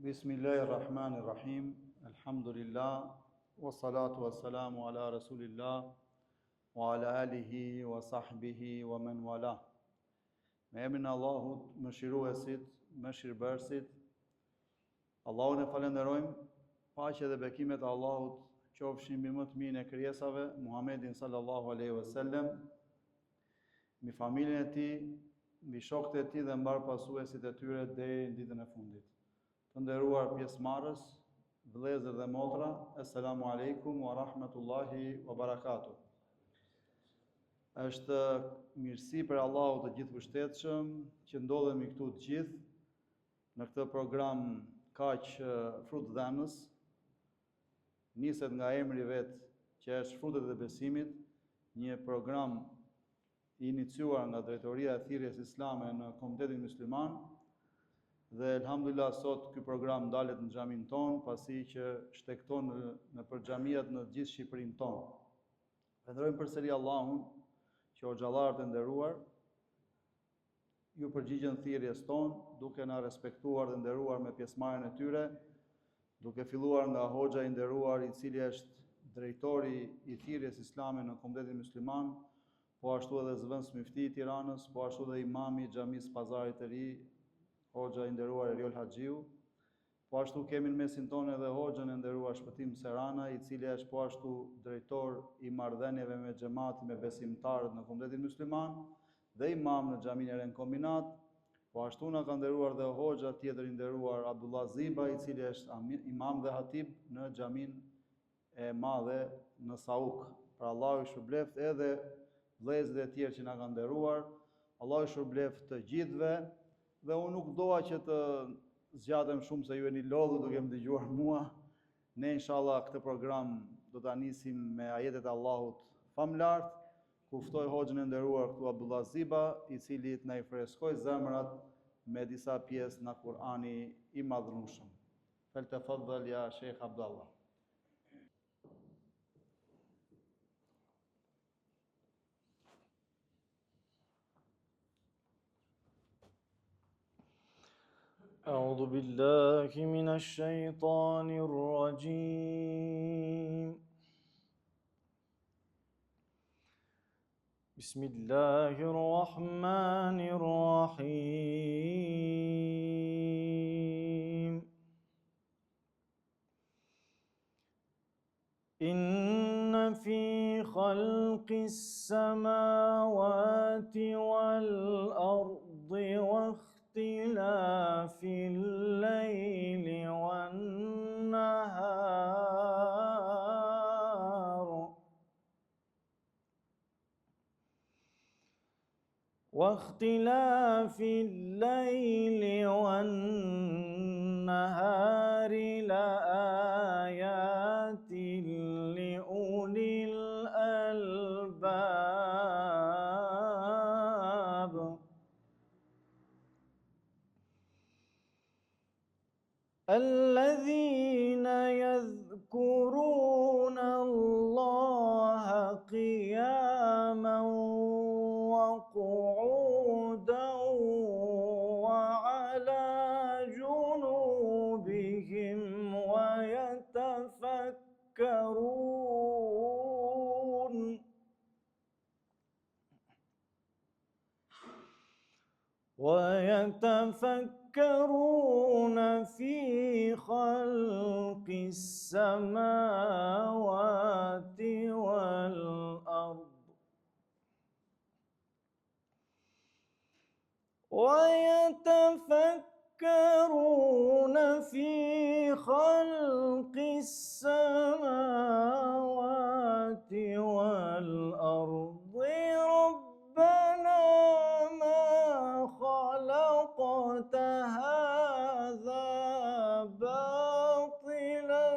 Bismillahirrahmanirrahim. Alhamdulillah. Wassalatu wassalamu ala rasulillah wa ala alihi wa sahbihi wa man wala. Me emrin e Allahut, mëshiruesit, mëshirbërësit. Allahun e falenderojmë, paqja dhe bekimet e Allahut qofshin mbi më të mirën e krijesave, Muhammedin sallallahu alaihi wasallam, mbi familjen e tij, mbi shokët e tij dhe mbar pasuesit e tyre deri në ditën e fundit. Të nderuar pjesëmarrës, vëllezër dhe motra, assalamu alaikum wa rahmatullahi wa barakatuh. Është mirësi për Allahut të gjithëmbështetshëm që ndodhemi këtu të gjithë në këtë program kaq frutëdhënës. Niset nga emri vet, që është Frutet e Besimit, një program i iniciuar nga Drejtoria e Thirrjes Islame në Komunitetin Musliman. Dhe elhamdulillah sot ky program dalet në xhamin ton, pasi që shtekton në për xhamiat në gjithë Shqipërinë tonë. Falenderojmë përsëri Allahun që o xhallarët e nderuar ju përgjigjen thirrjes tonë, duke na respektuar dhe nderuar me pjesëmarrjen e tyre, duke filluar nga hoxha i nderuar i cili është drejtori i thirrjes islame në Komunitetin Musliman, po ashtu edhe zëvendës mufti i Tiranës, po ashtu edhe imami i xhamisë Pazarit të Ri, hoxha i nderuar Eriol Haxhiu. Po ashtu kemi në mesin tonë edhe hoxhën e nderuar Shpëtim Serana, i cili është po ashtu drejtor i marrëdhënieve me xhamatin, me besimtarët në Komunitetin Musliman dhe imam në xhaminë e Ren Kombinat. Po ashtu na ka nderuar dhe hoxha tjetër i nderuar Abdullah Ziba, i cili është imam dhe hatib në xhaminë e madhe në Sauk. Për Allahu i shpërbleft edhe vëllezërit e tjerë që na kanë nderuar. Allahu i shpërbleft të gjithëve. Dhe unë nuk doa që të zgjatem shumë se ju jeni lodhur duke më dëgjuar mua. Ne inshallah këtë program do ta nisim me ajetet e Allahut famlart, ku ftoj hoxhën e nderuar këtu Abdullah Ziba, i cili na i freskoi zemrat me disa pjesë nga Kur'ani i madhërueshëm. Faltafaddal ya Sheikh Abdullah. أعوذ بالله من الشيطان الرجيم. بسم الله الرحمن الرحيم. إن في خلق السماوات والأرض واختلاف الليل والنهار لآيات لأولي الألباب. الذين يذكرون الله قياما وقعودا وعلى جنوبهم ويتفكرون في خلق السماوات والأرض ويتفكرون في خلق السماوات والأرض ربنا ما خلقت هذا باطلا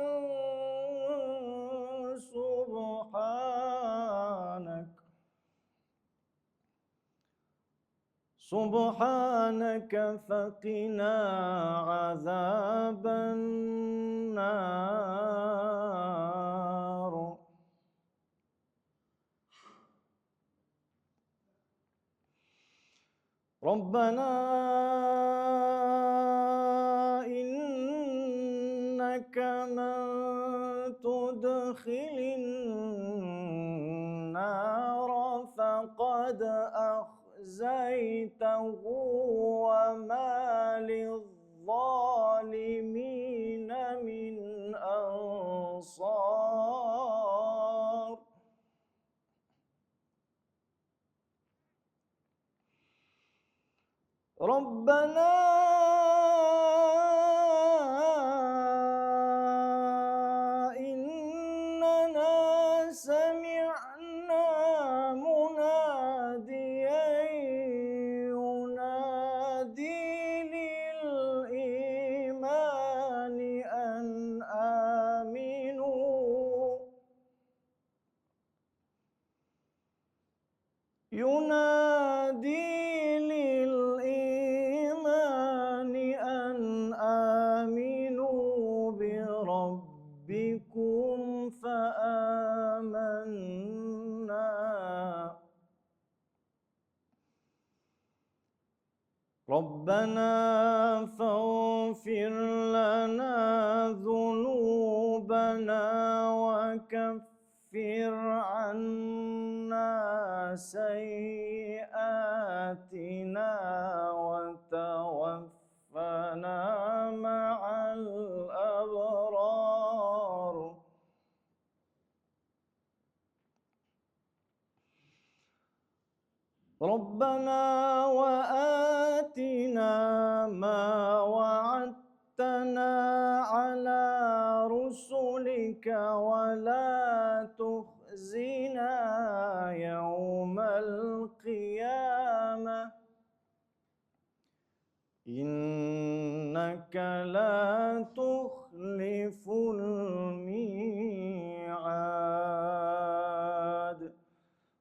سبحانك فقنا عذاب النار. ربنا إنك من تدخل النار فقد أخزيته وما للظالمين من أنصار ربنا إننا سمعنا مناديا ينادي للإيمان أن آمنوا ينادي بربكم فآمنا ربنا فاغفر لنا ذنوبنا وكفر عنا سيئاتنا وتوفنا مع الأبرار ربنا وآتنا ما وعدتنا على رسلك ولا تخزنا يوم القيامة إنك لا تخلف الميعاد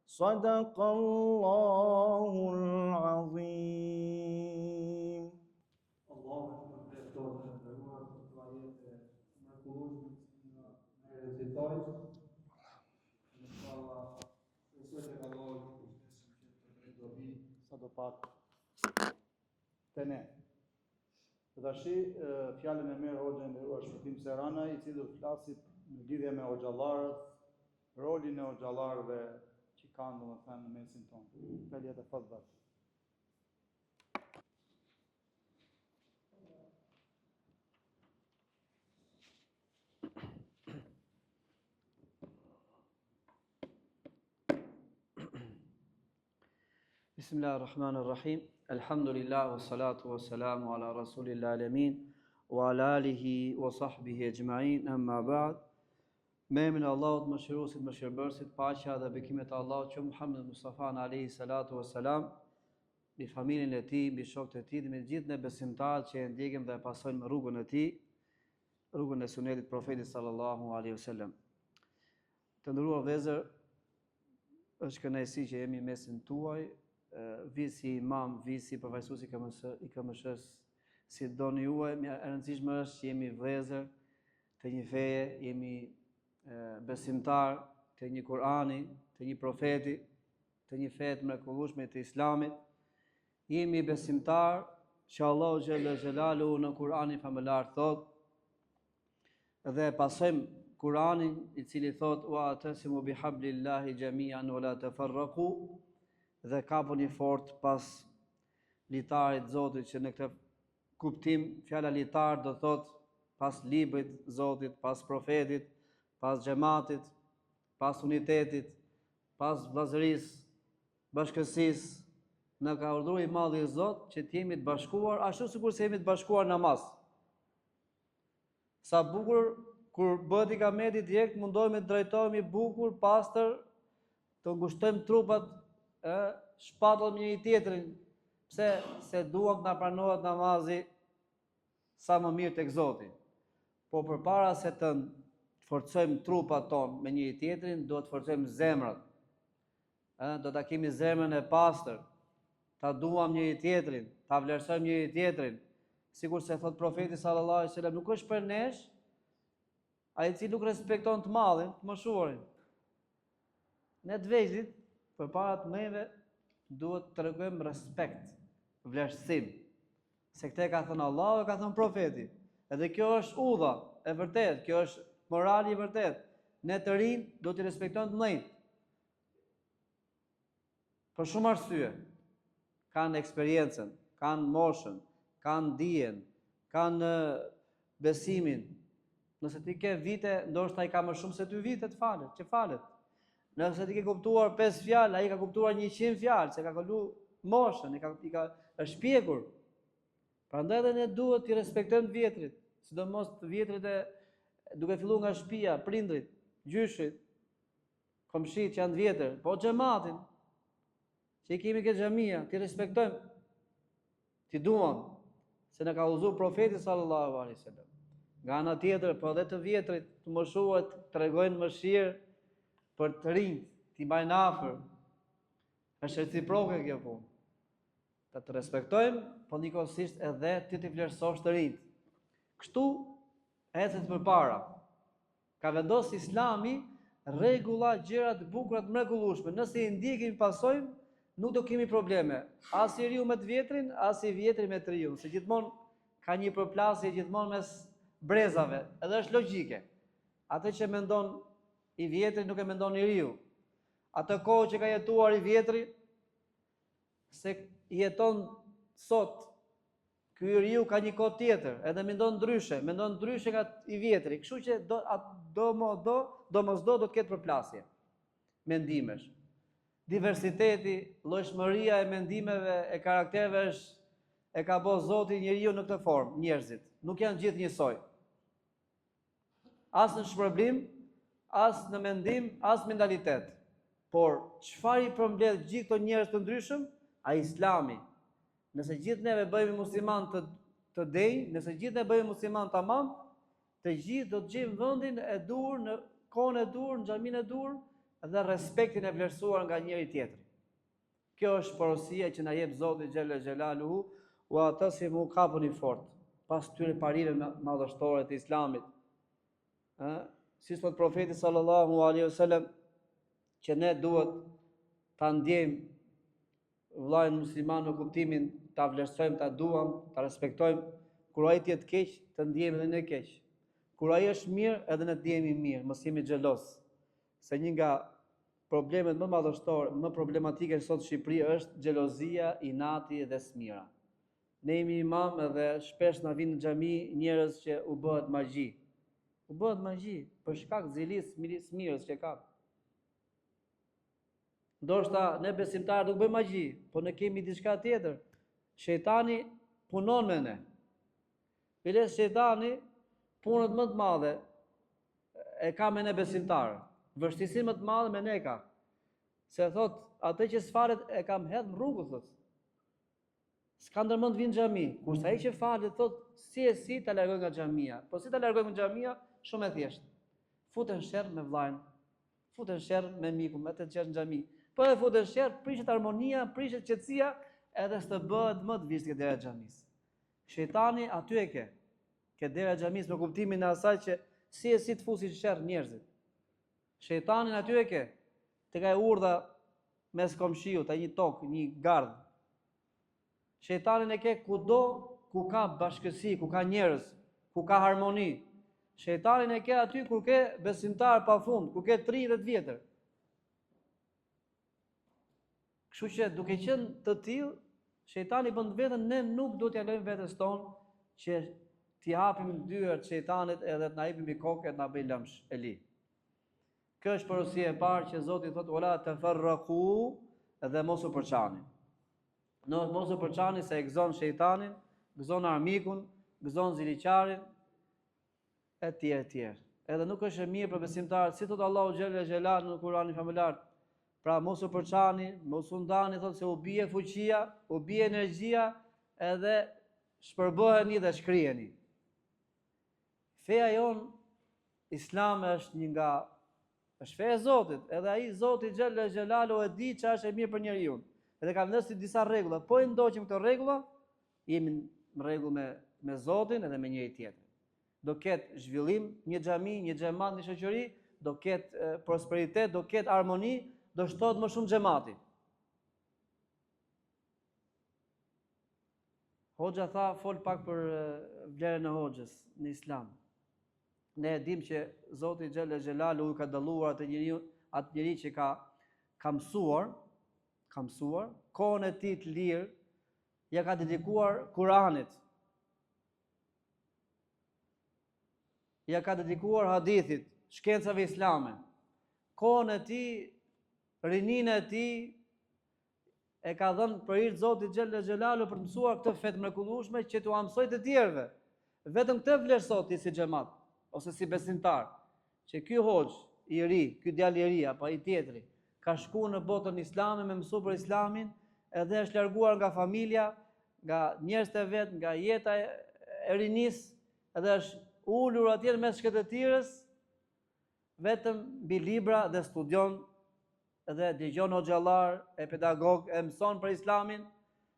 صدق الله العظيم Allahu të përfetohet dhe nderuar për këto ajete mrekullueshme që na recitoi. Inshallah, besoj tek Allahu që të bëjë dobi sa do pak te ne. Tashi fjalën e merr hoxha nderuar Shpëtim Serana, i cili do të flasit në lidhje me hoxhallarët, rolin e hoxhallarëve që kanë domethënë në mesin tonë. Fjalët e fadhlat. Bismillahirrahmanirrahim. Alhamdulillah wa salatu wa salamu ala rasulillah alamin wa ala alihi wa sahbihi ajma'in amma ba'd. Me emrin e Allahut mëshiruesit mëshirbërësit, paqja dhe bekimet e Allahut që Muhammed Mustafa alayhi salatu wa salam, mbi familjen e tij, mbi shokët e tij dhe me gjithë ne besimtarët që e ndjekim dhe e pasojmë rrugën e tij, rrugën e sunetit profetit sallallahu alaihi wasallam. Të nderuar vëllezër, është kënaqësi që jemi mesin tuaj, vi si imam, vi si përfaqësues i KMSH-s, si doni juaj, e rëndësishme është që jemi vëllezër të një feje, jemi besimtar të një Kurani, të një profeti, të një fe të mrekullueshme të Islamit. Jemi besimtar që Allahu xhalla xhelalu në Kur'anin famëlar thot, dhe pasojmë Kur'anin i cili thot wa atasimu bihablillahi jami'an wa la tafarraqu, dhe kapuni fort pas litarit Zotit, që në këtë kuptim fjala litar do thot pas librit Zotit, pas profetit, pas xhamatit, pas unitetit, pas vllazërisë, bashkësisë. Në ka urdhëruar i Madhi i Zot që të jemi të bashkuar ashtu sikur se jemi të bashkuar namaz. Sa bukur kur bëhet ikameti direkt mundohemi të drejtohemi bukur, pastër, të ngushtojmë trupat, shpatullim njëri tjetrin. Pse? Se duam të na pranohet namazi sa më mirë tek Zoti. Po përpara se të forcojmë trupat tonë me njëri tjetrin, do të forcojmë zemrat. Do ta kemi zemrën e pastër, ta duam njëri tjetrin, ta vlerësojmë njëri tjetrin, sikur se thot profeti sallallahu alaihi wasallam, nuk është për nesh ai i cili nuk respekton të madhin, të moshuarin. Ne të vegjëlit, përpara të mëdhve, duhet të tregojmë respekt, vlerësim. Se këtë ka thënë Allahu, ka thënë profeti. Edhe kjo është udha e vërtet, kjo është morali i vërtet. Ne të rinj do t'i respektojmë të mëdhenjt. Për shumë arsye. Kanë eksperiencën, kanë moshën, kanë dijen, kanë besimin. Nëse ti ke vite, ndoshta ai ka më shumë se 2 vite të falet, që falet. Nëse ti ke kuptuar 5 fjalë, ai ka kuptuar 100 fjalë, se ka kalu moshën, është pjekur. Prandaj edhe ne duhet t'i respektojmë të vjetrit, sidomos të vjetrit duke filluar nga shtëpia, prindrit, gjyshit, komshit që janë të vjetër, po xhamatin, që i kemi ke xhamia, t'i respektojmë, t'i duam, se na ka udhëzuar profeti sallallahu alaihi wasallam. Nga ana tjetër, po edhe të vjetrit, të moshuar tregojnë mëshirë për të rinj, t'i mbajnë afër. Është reciproke kjo punë. Të respektojmë, po njëkohësisht edhe ti t'i vlerësosh të rinjt. Kështu ecet përpara. Ka vendosur Islami rregulla, gjëra të bukura të mrekullueshme. Nëse i ndjekim, pasojmë, nuk do kemi probleme. As i riu me të vjetrin, as i vjetri me të riun. Se gjithmonë ka një përplasje gjithmonë mes brezave, edhe është logjike. Atë që mendon i vjetri nuk e mendon i riu. Atë kohë që ka jetuar i vjetri, se jeton sot, ky i riu ka një kohë tjetër, edhe mendon ndryshe nga i vjetri. Kështu që domosdo do të ketë përplasje mendimesh. Diversiteti, llojshmëria e mendimeve, e karaktereve e ka bërë Zoti njeriu në këtë formë, njerëzit. Nuk janë gjithë njësoj. As në shpërblim, as në mendim, as mentalitet. Por çfarë i përmbledh gjithë këto njerëz të ndryshëm? Ai Islami. Nëse gjithë neve bëhemi musliman të denj, nëse gjithë ne bëhemi musliman tamam, të gjithë do të gjejmë vendin e dur, në kohën e dur, në xhaminë e dur dhe respektin e vlerësuar nga njëri tjetri. Kjo është porosia që na jep Zoti xhella xhelaluhu, wa atasimu kapuni fort. Pas këtyre parireve madhështore të Islamit. Si thot profeti sallallahu alaihi wasallam, që ne duhet ta ndjejmë vllajën musliman në kuptimin ta vlerësojmë, ta duam, ta respektojmë. Kur ai të keq, të ndjejmë edhe ne keq. Kur ai është mirë, edhe ne të ndjejmë mirë, mos jemi xhelos. Se një nga problemet më madhështore, më problematike sot në Shqipëri është xhelozia, inati dhe smira. Ne jemi imam edhe shpesh na vinë në xhami njerëz që u bëhet magji. U bëhet magji për shkak të zilisë, smirës që ka. Ndoshta ne besimtarë nuk bëjmë magji, po ne kemi diçka tjetër. Shejtani punon me ne. Biles shejtani punët më të madhe e ka me ne besimtarë. Vështirësi më të madhe me ne ka. Se thot, atë që s'falet e kam hedhë në rrugë, thot. S'ka ndërmend vinë xhami. Kurse ai që falet thot, si ta largoj nga xhamia. Po si ta largoj nga xhamia? Shumë e thjeshtë. Futen sherr me vllajën. Futen sherr me mikun, me të qesh në xhami. Po e futen sherr, prishet harmonia, prishet qetësia, edhe s'të bëhet më të vizë dera e xhamisë. Shejtani aty e ke. Ke dera e xhamisë në kuptimin e asaj që si të fusin sherr njerëzit. Shejtanin aty e ke. Te ka urdha mes komshiut, ai një tokë, një gardh. Shejtanin e ke kudo ku ka bashkësi, ku ka njerëz, ku ka harmoni. Shejtanin e ke aty kur ke besimtar pafund, ku ke 30 vjetër. Kështu që duke qenë të tillë, shejtani bën vetën ne nuk do t'ja lëjmë vetes tonë që t'i hapim dyert shejtanit edhe të na hipim mbi kokë të na bëj lëmsh e li. Kjo është porosia e parë që Zoti thotë wala tafarraqu dhe mos u përçani. Mos u përçani se e gëzon shejtanin, gëzon armikun, gëzon ziliqarin e tjerë. Edhe nuk është e mirë për besimtarët, si thot Allahu xhella xhelal në Kur'anin famëlar. Pra mos u përçani, mos u ndani, thotë se u bie fuqia, u bie energjia, edhe shpërboheni dhe shkriheni. Feja jon Islam është një nga është feja e Zotit, edhe ai Zoti xhella xhelalu e di çfarë është e mirë për njeriu. Edhe ka vendosur disa rregulla. Po i ndoqim këto rregulla, jemi në rregull me Zotin edhe me njëri tjetrin. Do ketë zhvillim, një xhami, një xhamat, një shoqëri, do ketë prosperitet, do ketë armoni, do shtohet më shumë xhamati. Hoxha tha, fol pak për vlerën e hoxhës në Islam. Ne e dim që Zoti Xhella Xhelalu ka dalluar atë njeriu që ka mësuar, kohën e tij të lirë ja ka dedikuar Kuranit. Ja ka dedikuar hadithit, shkencave islame. Kohën e tij, rininë e tij e ka dhënë për hir të Zotit Xhella Xhelalu për të mësuar këtë fetë mrekullueshme që t'u mësoj të tjerëve. Vetëm këtë vlesh sot ti si xhamat ose si besimtar, që ky hoxh i ri, ky djalë i ri apo ai tjetri, ka shkuar në botën islame me mësu për islamin, edhe është larguar nga familja, nga njerëzit e vet, nga jeta e rinis, edhe është ulur atje mes shkëtetires, vetëm mbi libra dhe studion, edhe dëgjon hoxhallar, e pedagog, e mëson për islamin.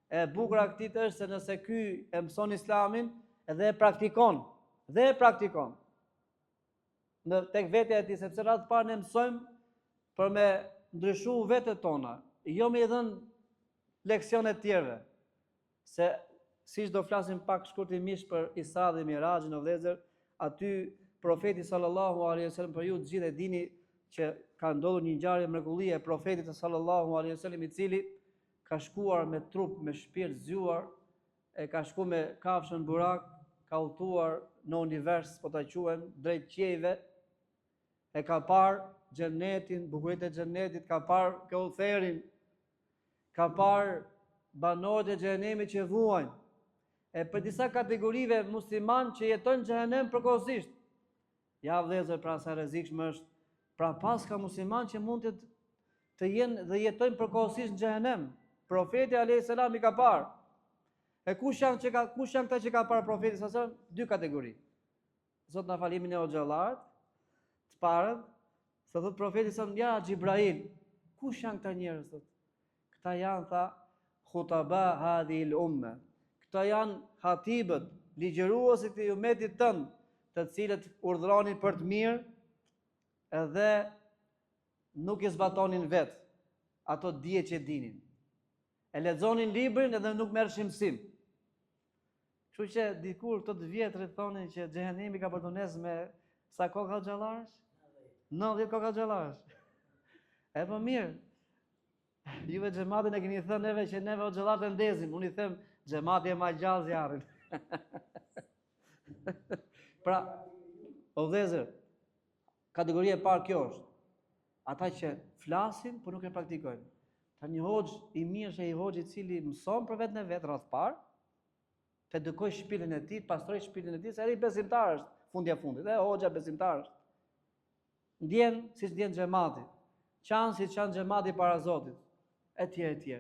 E bukur aktit është se nëse ky e mëson islamin edhe e praktikon, në tek vetja e tij, sepse radhë parë ne mësojmë për me ndryshu vetët tona, jo me i dhënë leksione të tjerëve. Se siç do flasim pak shkurtimisht për Isra dhe Mirajin o vëllezër, aty profeti sallallahu alaihi wasallam, për ju të gjithë e dini që ka ndodhur një ngjarje mrekullie e profetit sallallahu alaihi wasallam, i cili ka shkuar me trup, me shpirt zgjuar, e ka shkuar me kafshën burak, ka udhëtuar në univers, po ta quajmë, drejt qiejve, e ka parë xhenetin, bukuritë e xhenetit, ka parë Kautherin, ka parë banorët e xhenemit që vuajnë. E për disa kategorive musliman që jetojnë në xhenem përkohësisht. Ja vëllezër, pra sa rrezikshme është. Pra pas ka musliman që mund të jenë dhe jetojnë përkohësisht në xhenem. Profeti alayhis salam i ka parë. E kush janë këta që ka parë profeti sallallahu alaihi wasallam? Dy kategori. Zot na falimin e hoxhallarët, të parën, se thot profeti sallallahu alaihi wasallam, ja Xhibrail, kush janë këta njerëz thot? Këta janë, tha, khutaba hadhihi al-umma. Këta janë hatibët, ligjëruesit e umetit tënd, të cilët urdhëronin për të mirë edhe nuk i zbatonin vetë ato dije që dinin. E lexonin librin edhe nuk merrshin mësim. Kështu që dikur këto të vjetrit thonin që xhehenemi ka përdones me sa koka xhallarësh? 90 koka xhallarësh. E po mirë. Juve xhamatin e keni thënë neve që neve o xhallarët e ndezim, unë i them xhamati e ma gjallë zjarrin. Pra, o vëllezër, kategoria e parë kjo është. Ata që flasin, por nuk e praktikojnë. Ta një hoxh i mirë është ai hoxh i cili mëson për vetën e vet radh parë, të edukoj shpirtin e tij, pastroj shpirtin e tij, se ai besimtar është fundja fundit, e hoxha besimtar është. Ndjen siç ndjen xhamati. Qanë siç qanë xhamati para Zotit, etj.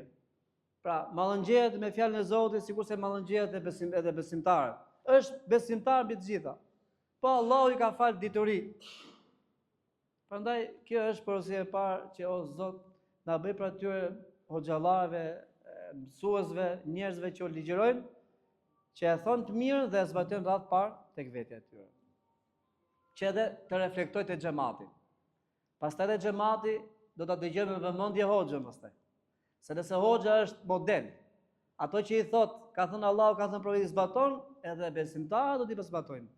Pra, mallëngjehet me fjalën e Zotit, sikurse mallëngjehet edhe besimtarët. Është besimtar mbi të gjitha. Po Allahu i ka falë dituri. Prandaj kjo është porosia e parë që o Zot na bëj për atyre hoxhallarëve, mësuesve, njerëzve që ligjërojnë, që e thonë të mirë dhe e zbatojnë radhë parë tek vetja e tyre. Që edhe të reflektojë te xhamati. Pastaj edhe xhamati do ta dëgjojë me vëmendje hoxhën pastaj. Se nëse hoxha është model, ato që i thot, ka thënë Allahu, ka thënë profeti, zbaton, edhe besimtarët do t'i zbatojnë.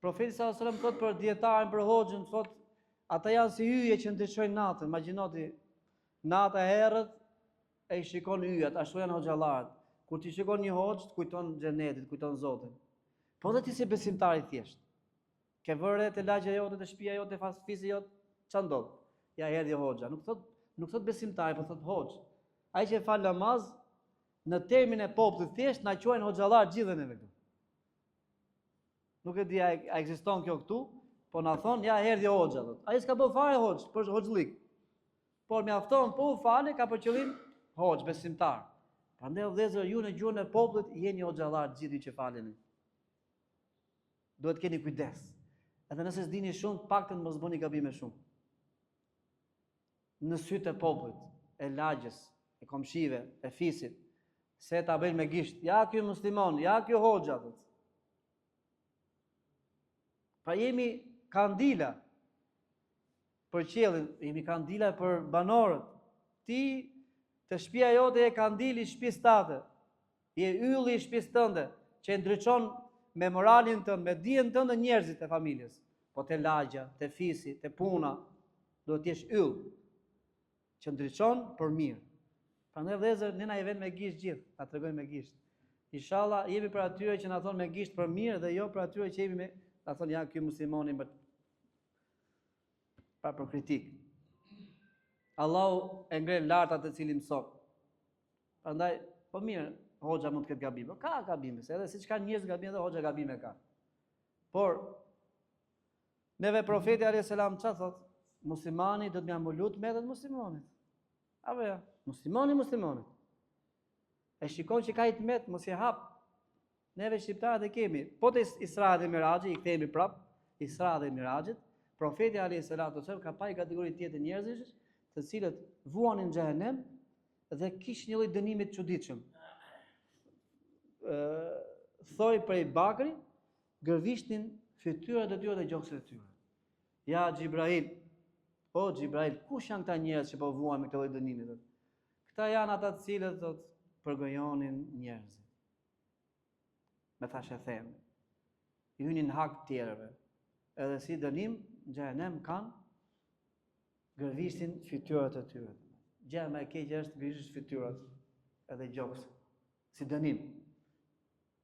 Profeti sallallahu alajhi wasallam thot për dietarin, për hoxhën, thot, ata janë si hyje që ndriçojnë natën. Imagjinoti, nata e errët e i shikon hyjat, ashtu janë hoxhallarët. Kur ti shikon një hoxh, kujton xhenetin, kujton Zotin. Po dhe ti si besimtar i thjesht, ke vënë te lagja jote, te shtëpia jote, te fisi jote, ç'a ndodh? Ja erdhi hoxha, nuk thot besimtar, po thot hoxh. Ai që fal namaz në termin e popullit thjesht na quajnë hoxhallar gjithë neve këtu. Nuk e di a ekziston kjo këtu, po na thon ja erdhi hoxha thot. Ai s'ka bë fare hoxh, për hoxhlik. Por mjafton po u falë, ka për qëllim hoxh besimtar. Prandaj vëllezër, ju në gjuhën e popullit jeni hoxhallar gjithë që faleni. Duhet keni kujdes. Edhe nëse s'dini shumë, paktën mos bëni gabime shumë. Në sytë e popullit, e lagjës, e komshive, e fisit, se ta bëjnë me gisht, ja ky muslimon, ja ky hoxha thot. Pa jemi kandila për qiellin, jemi kandila për banorët. Ti të shtëpia jote e kandili i shtëpisë tate, je ylli i shtëpisë tënde, që ndriçon me moralin tënd, me dijen tënd dhe njerëzit e familjes. Po te lagja, te fisi, te puna, duhet të jesh yll që ndriçon për mirë. Prandaj vëllezër, ne na i vjen me gisht gjithë, na tregojnë me gisht. Inshallah jemi për atyre që na thon me gisht për mirë dhe jo për atyre që jemi me na thon ja ky muslimani më pa për kritik. Allahu e ngren lart atë të cilin mëson. Prandaj, po mirë, hoxha mund të ketë gabime. Ka gabime, se edhe siç ka njerëz gabime, edhe hoxha gabime ka. Por neve profeti alayhis salam çfarë thot? Muslimani do të më ambulut me edhe muslimanit. Apo ja, muslimanit. E shikon që ka i të met, mos e hap. Neve shqiptarët e kemi. Po të Isra dhe Miraxhi, i kthehemi prap, Isra dhe Miraxhit, profeti alayhis salatu wasallam ka pa kategori tjetër njerëzish, të cilët vuanin në xhehenem dhe kishin një lloj dënimi të çuditshëm. Thoi prej Bakri, gërvishtin fytyrat e tyre dhe gjokset e tyre. Ja Xhibrail, o Xhibrail, kush janë këta njerëz që po vuan me këtë lloj dënimi? Këta janë ata të cilët thotë përgojonin njerëzit. Me thashë them, i hynin hak të tjerëve. Edhe si dënim, në xhehenem kanë gërvishtin fytyrat e tyre. Gjëja më e keqe është gërvish fytyrat edhe gjokse. Si dënim.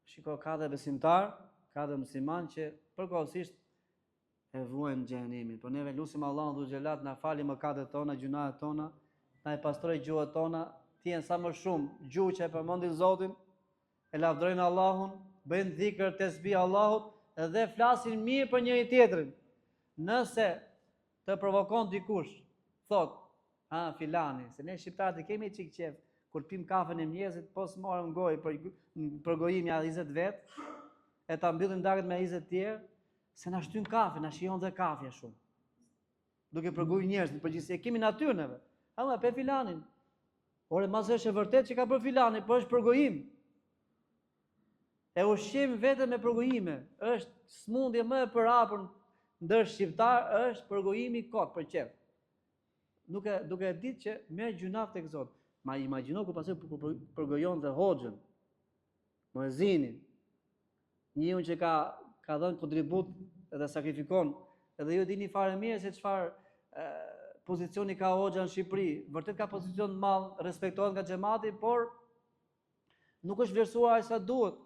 Shiko, ka dhe besimtar, ka dhe musliman që përkohësisht e vuajnë xhehenemin. Po neve lutim Allahun dhu xhelat na fali mëkatet tona, gjunahet tona, na e pastroj gjuhët tona, të jenë sa më shumë gjuhë që e përmendin Zotin, e lavdrojnë Allahun, bëjnë dhikr tesbih Allahut dhe flasin mirë për njëri tjetrin. Nëse të provokon dikush, thot, filani, se ne shqiptarët kemi çik qef, kur pim kafen e mëngjesit, po s'marrëm gojë për gojim ja 20 vet, e ta mbyllim darkët me 20 tjerë, se na shtyn kafe, na shijon dhe kafja shumë. Duke përgojë njerëzit, përgjithësi e kemi natyrën neve. Ama pe filanin. Ore, mas është e vërtet që ka për filani, po është përgojim. E ushqim vetëm me përgojime. Është smundje më e përhapur ndër shqiptar, është përgojimi kot për qef. Duke e ditë që merr gjunaf tek Zoti. Ma imagjino ku pasoj përgojon dhe hoxhën, muezinin, njëun që ka dhënë kontribut edhe sakrifikon, edhe ju dini fare mirë se çfarë pozicioni ka hoxha në Shqipëri. Vërtet ka pozicion të madh, respektohet nga xhamati, por nuk është vlerësuar aq sa duhet.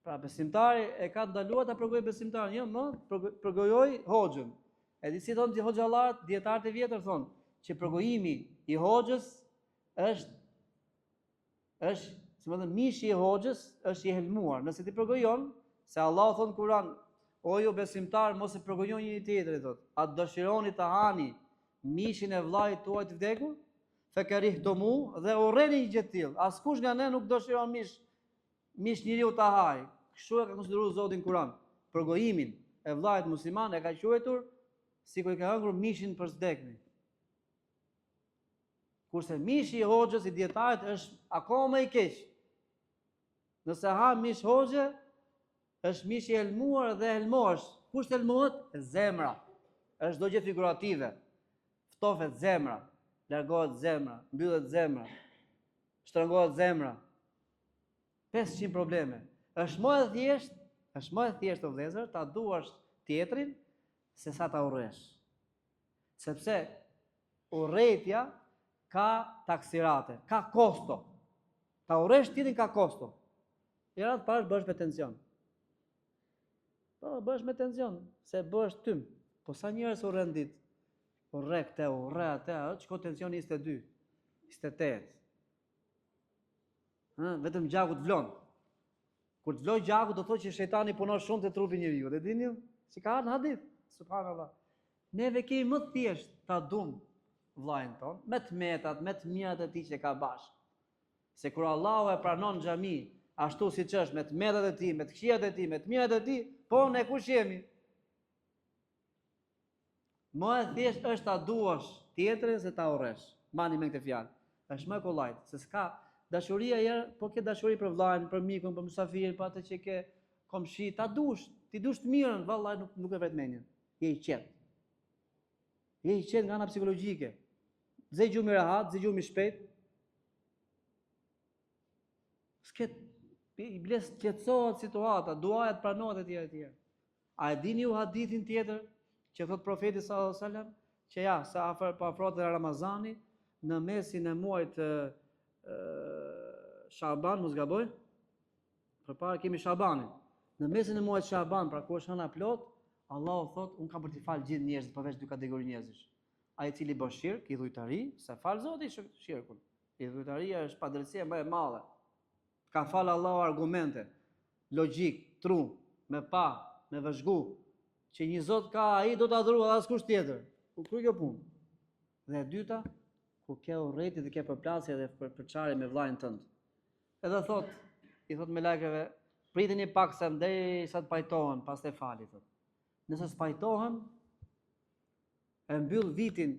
Pra besimtari e ka ndaluar ta përgojë besimtarin, jo më përgojoi hoxhën. Edhe si thonë hoxhallarët, dietarët e vjetër thonë që përgojimi i hoxhës është si më thënë, mishi i hoxhës është i helmuar. Nëse ti përgojon, se Allah thonë në Kur'an, o ju besimtar, mos e përgojon njëri tjetrin, thotë. A dëshironi të hani mishin e vllajt tuaj të vdekur? Fekerihtumu dhe urreni një gjë të tillë. Askush nga ne nuk dëshiron mish njeriu ta haj. Kështu e ka konsideruar Zoti në Kur'an. Përgojimin e vllajt musliman e ka quajtur sikur i ka hëngur mishin për s'dekni. Kurse mishi i hoxhës i dietarit është akoma më i keq. Nëse ha mish hoxhe, është mish i helmuar dhe helmohesh. Kush helmohet? Zemra. Është çdo gjë figurative. Ftofet zemra, largohet zemra, mbyllet zemra, shtrëngohet zemra. 500 probleme. Është më e thjeshtë të vëllezër ta duash tjetrin se sa ta urresh. Sepse urrejtja ka taksirate, ka kosto. Ta urresh tjetrin ka kosto. Gjërat parash bësh me tension. Po, bësh me tension, se bësh tym. Po sa njerëz urren ditë? Urre këtë, urre atë, çko tensioni 22, 28. Vetëm gjaku të vlon. Kur të vloj gjaku do thotë që shejtani punon shumë te trupi njeriu. E dini? Si ka në hadith, subhanallahu. Neve kemi më thjesht ta dum vllajën ton, me të metat, me të mirat e tij që ka bash. Se kur Allahu e pranon xhami, ashtu siç është, me të metat e tij, me të këqijat e tij, me të mirat e tij, po ne kush jemi? Më e thjesht është ta duash tjetrin se ta urresh. Mani me këtë fjalë. Është më kollajt, se s'ka dashuria po ke dashuri për vllajën, për mikun, për mysafirin, për atë që ke komshi, ta dush, ti dush të mirën, vallahi nuk e vret mendjen. Je i qetë. Je i qetë nga ana psikologjike. Zë gjumi rahat, zë gjumi shpejt. S'ket bles qetësohet situata, duaja të pranohet etj. A e dini ju hadithin tjetër që thot profeti sallallahu alajhi wasallam që ja, sa afrohet Ramazani, në mesin e muajit Shaban, mos gaboj, përpara kemi Shabanin. Në mesin e muajit Shaban, pra ku është hëna plot, Allahu thot, unë kam për t'i falë gjithë njerëzit përveç dy kategori njerëzish. Ai i cili bën shirk, i dhujtari, se fal Zoti shirkun. I dhujtaria është padrejtësia më e madhe. Ka falë Allahu argumente, logjik, tru, me pa, me vëzhgu, që një Zot ka, ai do ta adhurojë edhe askush tjetër. Ku kry kjo punë? Dhe e dyta, ku ke urrëti dhe ke përplasje dhe përçarje me vllajën tënd. Edhe thot, i thot me lajkeve, priteni pak se derisa të pajtohen, pastaj fali thot. Nëse s'pajtohen, e mbyll vitin,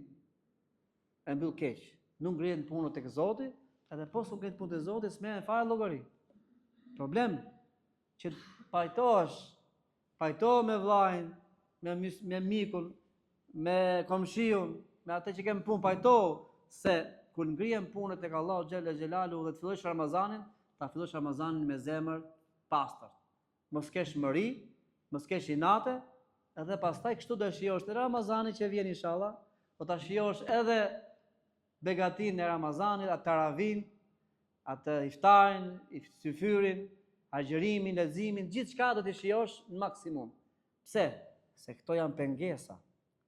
e mbyll keq. Nuk ngrihen punët tek Zoti, edhe po s'u ngrihen punët e Zotit, s'merren fare llogari. Problem që pajtohe me vllajën, me mikun, me komshiun, me atë që kemë punë, pajtohu se kur ngrihen punët tek Allahu xhalla xhelalu dhe të fillosh Ramazanin, ta fillosh Ramazanin me zemër pastër. Mos kesh mëri, mos kesh inate, edhe pastaj kështu do shijosh te Ramazani që vjen inshallah, do ta shijosh edhe begatin e Ramazanit, atë taravin, atë iftarin, syfyrin, agjërimin, leximin, gjithçka do të shijosh në maksimum. Pse? Se këto janë pengesa.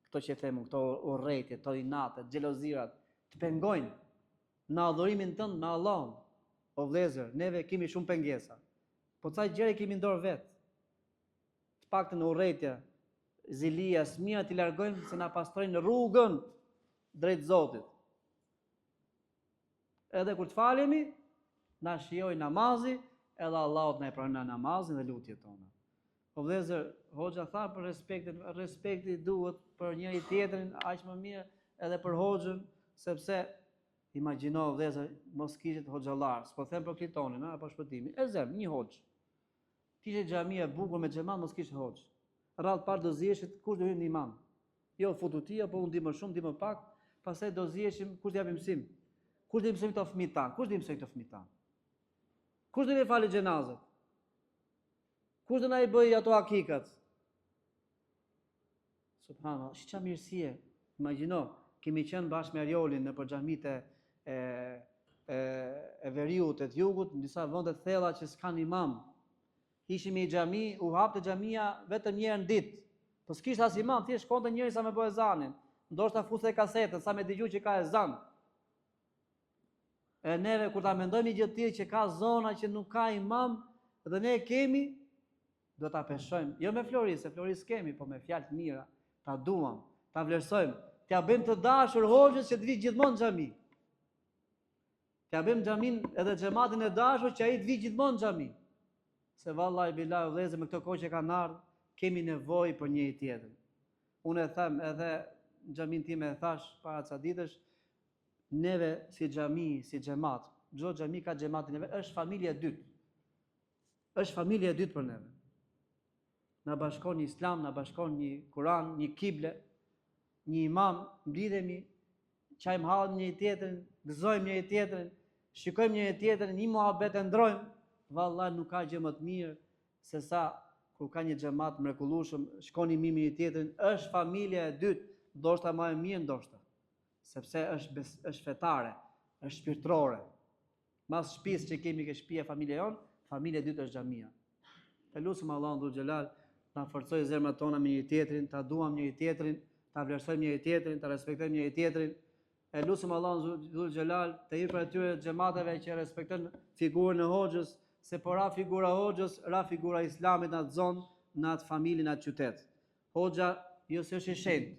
Këto që themu, këto urrëtie, këto inate, xhelozirat, të pengojnë në adhurimin tënd me Allahun. O vëllezër, neve kemi shumë pengesa. Po ca gjëra kemi në dorë vet. Të paktën urrëtia, zilia, smia t'i largojmë se na pastrojnë rrugën drejt Zotit. Edhe kur të falemi, na shijoj namazi, edhe Allahu na e pranon namazin dhe lutjet tona. Po vëllezër, hoxha tha për respektin, respekti duhet për njëri tjetrin, aq më mirë edhe për hoxhën, sepse imagjino vëllezër, mos kishit hoxhallar, s'po them për klitonin, apo shpëtimin. E zem, një hoxh. Kishte xhamia e bukur me xhamat, mos kishte hoxh. Rradh parë do ziheshit kush do hyjë në imam. Jo fututia, po unë di më shumë, di më pak, pastaj do ziheshim kush do japim mësim. Kush do mësojmë këto fëmijë tan? Kush do mësojmë këto fëmijë tan? Kush do të falë xhenazat? Kush do na i bëj ato hakikat? Subhanallahu, ç'a mirësie. Imagjino, kemi qenë bashkë me Ariolin në xhamitë e veriut, e jugut, në disa vende të thella që s'kan imam. Ishim i xhami, u hapte xhamia vetëm një herë në ditë. Po s'kishte as imam, thjesht shkonte njëri sa me bëj ezanin. Ndoshta fuste kasetën sa me dëgjuar që ka ezan. E neve kur ta mendojmë gjë të tillë që ka zona që nuk ka imam dhe ne kemi, do ta peshojmë. Jo me Flori, se Flori s'kemi, po me fjalë të mira. Ta duam, ta vlerësojmë, t'ia bëjmë të dashur hoxhës që të vijë gjithmonë në xhami. T'ia bëjmë xhamin edhe xhamatin e dashur që ai të vijë gjithmonë në xhami. Se vallahi billahi vëllezër, me këtë kohë që kanë ardhur, kemi nevojë për njëri tjetrin. Unë e them edhe në xhamin tim e thash para ca ditësh, neve si xhami, si xhamat, çdo xhami ka xhamatin e vet, është familja e dytë. Është familja e dytë për neve. Na bashkon një Islam, na bashkon një Kur'an, një kible, një imam, mblidhemi, çajm hall njëri tjetrin, gëzojmë njëri tjetrin, shikojmë njëri tjetrin, një muhabet e ndrojmë. Vallahi nuk ka gjë më të mirë se sa kur ka një xhamat mrekullueshëm, shkoni mimi njëri tjetrin, është familja e dytë, ndoshta më e mirë ndoshta. Sepse është fetare, është shpirtërore. Mas shtëpisë që kemi ke shtëpia familja jon, familja e dytë është xhamia. Të lutem Allahun dhul xhelal na forcojë zemrat tona me njëri tjetrin, ta duam njëri tjetrin, ta vlerësojmë njëri tjetrin, ta respektojmë njëri tjetrin. E lutem Allahun dhul xhelal të hir për atyre xhamateve që respektojnë figurën e hoxhës, se po ra figura hoxhës, ra figura e Islamit në atë zonë, në atë familje, në atë qytet. Hoxha jo se është i shenjtë,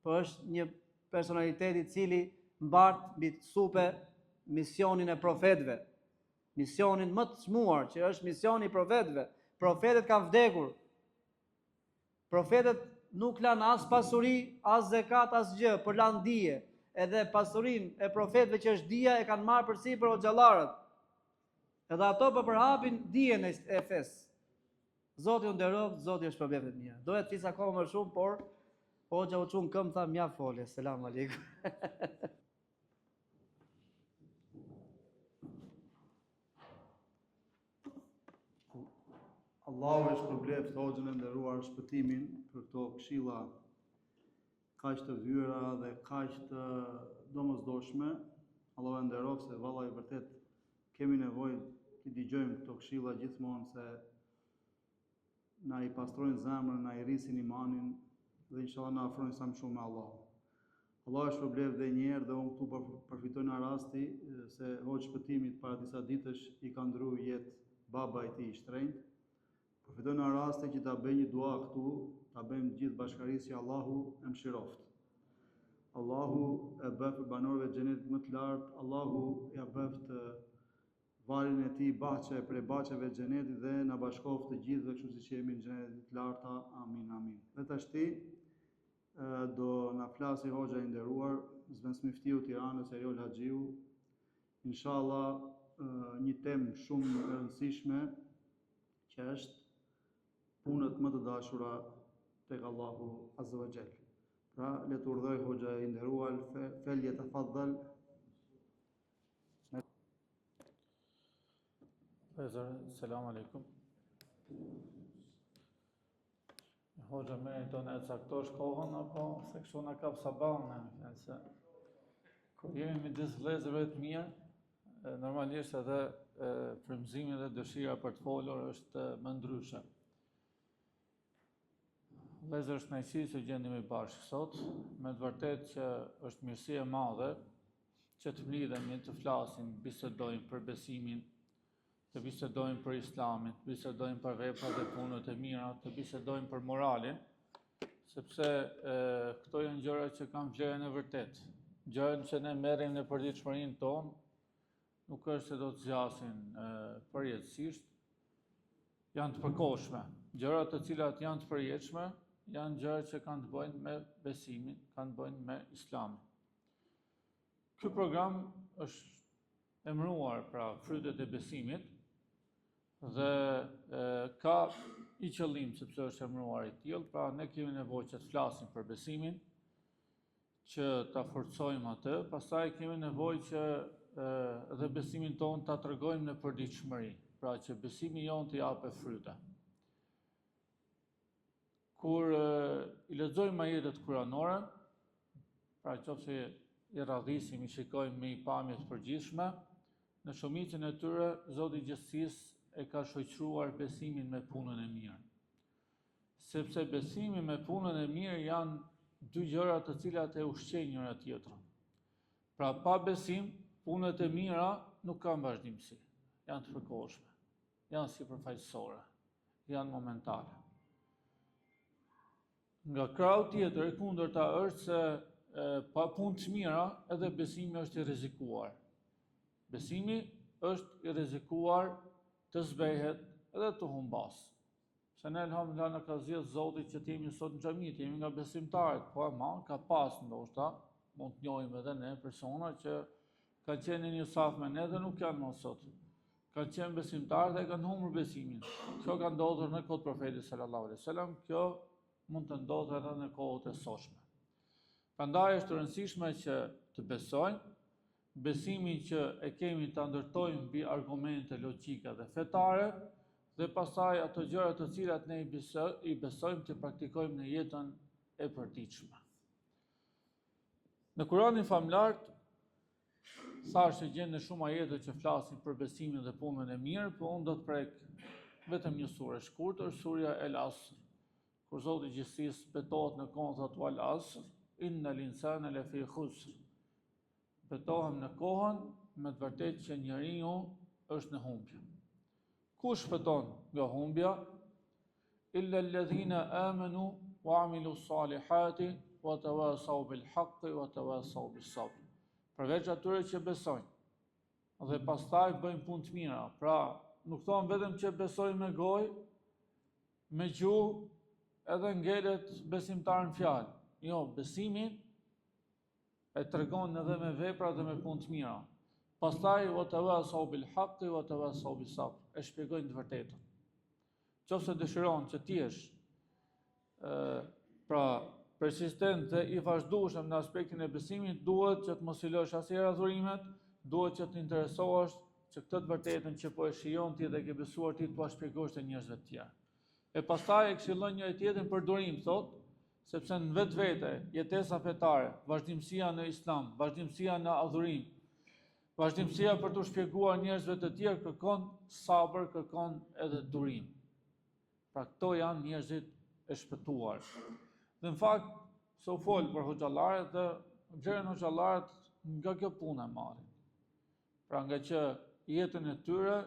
por është një personalitet i cili mbart mbi supe misionin e profetëve. Misionin më të çmuar, që është misioni i profetëve. Profetët kanë vdekur. Profetët nuk lanë as pasuri, as zekat, as gjë, por lanë dije. Edhe pasurinë e profetëve që është dija e kanë marrë përsipër hoxhallarët. Edhe ato po përhapin dijen e fesë. Zoti u nderoft, Zoti është për veprat e mia. Doja të flis akoma më shumë, por hoxha u çon këmbë, tha mjaft fole. Selam aleikum. Allahu e shpërbleft hoxhën e nderuar shpëtimin për këto këshilla kaq të vëra dhe kaq të domosdoshme. Allahu e nderoft se vallahi vërtet kemi nevojë të dëgjojmë këto këshilla gjithmonë se na i pastrojnë zemrën, na i rrisin imanin dhe inshallah na afrojnë sa më shumë me Allah. Allah është shpërbleft dhe një herë dhe unë këtu përfitoj nga rasti se hoxhë shpëtimit para disa ditësh i ka ndruar jetë baba i tij i shtrenjtë. Përfitoj nga rasti që ta bëj një dua këtu, ta bëjmë gjithë bashkërisht që Allahu e mëshiroft. Allahu e bëft banorëve të xhenetit më të lartë, Allahu ja bëft valin e tij bahçe prej bahçeve të xhenetit dhe na bashkoft të gjithëve kështu siç jemi në xhenetit të larta. Amin, amin. Dhe tashti do na flasi hoxha i nderuar, zëvendësmiftiu Tiranës Eriol Haxhiu, inshallah një temë shumë e rëndësishme që është punët më të dashura tek Allahu Azza wa Jall. Pra le të urdhëroj hoxha i nderuar felje të faddal. Selam aleikum. Hoxha meriton e caktosh kohën apo se kështu na kap sabahun, se kur jemi midis vëllezërve të mirë, normalisht edhe frymëzimi dhe dëshira për të folur është më ndryshe. Vëllezër, është kënaqësi që gjendemi bashkë sot, me të vërtetë që është mirësi e madhe që të mlidhemi, të flasim, bisedojmë për besimin, të bisedojmë për Islamin, të bisedojmë për veprat e punët e mira, të bisedojmë për moralin, sepse këto janë gjëra që kanë vlerën e vërtet. Gjërat që ne merrim në përditshmërinë tonë nuk është se do të zgjasin përjetësisht, janë të përkohshme. Gjërat të cilat janë të përjetshme janë gjëra që kanë të bëjnë me besimin, kanë të bëjnë me Islamin. Ky program është emëruar pra Frytet e Besimit dhe ka i qëllim sepse është emëruar i tillë, pra ne kemi nevojë që të flasim për besimin, që ta forcojmë atë, pastaj kemi nevojë që dhe besimin tonë ta tregojmë në përditshmëri, pra që besimi jonë të japë fryte. Kur i lexojmë ajetet kuranore, pra qofse i radhisim, i shikojmë me i pamje të përgjithshme, në shumicën e tyre Zoti i Gjithësisë e ka shoqëruar besimin me punën e mirë. Sepse besimi me punën e mirë janë dy gjëra të cilat e ushqejnë njëra tjetrën. Pra pa besim, punët e mira nuk kanë vazhdimsi, janë të përkohshme, janë sipërfaqësore, janë momentale. Nga krahu tjetër, e kundërta është se pa punë të mira, edhe besimi është i rrezikuar. Besimi është i rrezikuar të zbehet edhe të humbas. Se ne elhamdulillah na ka zgjedhur Zoti që të jemi sot në xhami, të jemi nga besimtarët, po ama ka pas ndoshta, mund të njohim edhe ne persona që kanë qenë në një saf me ne dhe nuk janë më sot. Kanë qenë besimtarë dhe kanë humbur besimin. Kjo ka ndodhur në kohën e Profetit sallallahu alaihi wasallam, kjo mund të ndodhë edhe në kohët e sotshme. Prandaj është e rëndësishme që të besojmë, besimin që e kemi ta ndërtojmë mbi argumente logjike dhe fetare, dhe pastaj ato gjëra të cilat ne i besojmë të praktikojmë në jetën e përditshme. Në Kur'anin famlar thashë që gjen në shumë ajete që flasin për besimin dhe punën e mirë, por unë do të prek vetëm një sure shkurtër, surja El Asr, kur Zoti i Gjithësisë betohet në kohën thotë Wal Asr, innal insana lafi khusr. Betohem në kohën me të vërtetë që njeriu është në humbje. Kush shpëton nga humbja? Illa alladhina amanu wa amilu salihati wa tawasaw bil haqqi wa tawasaw bis sabr. Përveç atyre që besojnë dhe pastaj bëjnë punë të mira. Pra, nuk thonë vetëm që besojnë me gojë, me gjuhë, edhe ngelet besimtar në fjalë. Jo, besimin e tregon edhe me vepra dhe me punë të mira. Pastaj wa tawasaw bil haqqi wa tawasaw bis sabr. E shpjegojnë të vërtetën. Nëse dëshiron që ti jesh pra persistent dhe i vazhdueshëm në aspektin e besimit, duhet që të mos i lësh asnjëherë adhurimet, duhet që të interesohesh që këtë të vërtetën që po e shijon ti dhe ke besuar ti t'ua shpjegosh te njerëzve të tjerë. E pastaj e këshillon njëri tjetrin për durim, thot, sepse në vetvete jetesa fetare, vazhdimësia në islam, vazhdimësia në adhurim, vazhdimësia për të shpjeguar njerëzve të tjerë kërkon sabër, kërkon edhe durim. Pra këto janë njerëzit e shpëtuar. Dhe në fakt, se u folë për hoxhallarët dhe gjerën hoxhallarët nga kjo punë e marrin. Pra nga që jetën e tyre,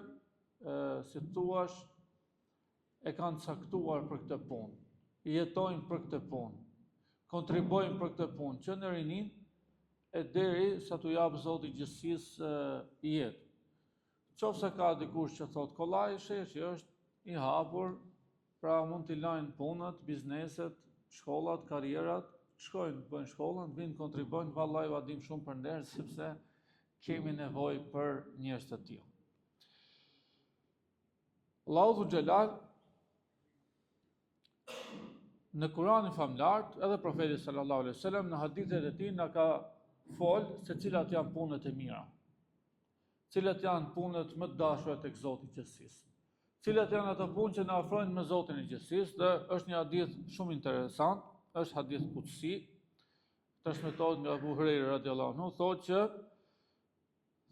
si thuash, e kanë caktuar për këtë punë, jetojnë për këtë punë, kontribojnë për këtë punë, që në rinin e deri sa t'u japë Zoti gjithësisë jetë. Qofse ka dikush që thot kollaj, sheshi është i hapur, pra mund t'i lajnë punët, bizneset, shkollat, karrierat, shkojnë, bëjnë shkollën, vinë, kontribojnë, vallaj vadim shumë për nderë, sepse kemi nevojë për njerëz të tillë. Allahu Xhelal në Kur'anin famlar, edhe profeti sallallahu alaihi wasallam në hadithet e tij na ka folë se cilat janë punët e mira. Cilat janë punët më të dashura tek Zoti i gjithësisë. Cilat janë ato punë që na afrojnë me Zotin e gjithësisë, dhe është një hadith shumë interesant, është hadith qudsi, transmetohet nga Abu Huraira radhiyallahu anhu,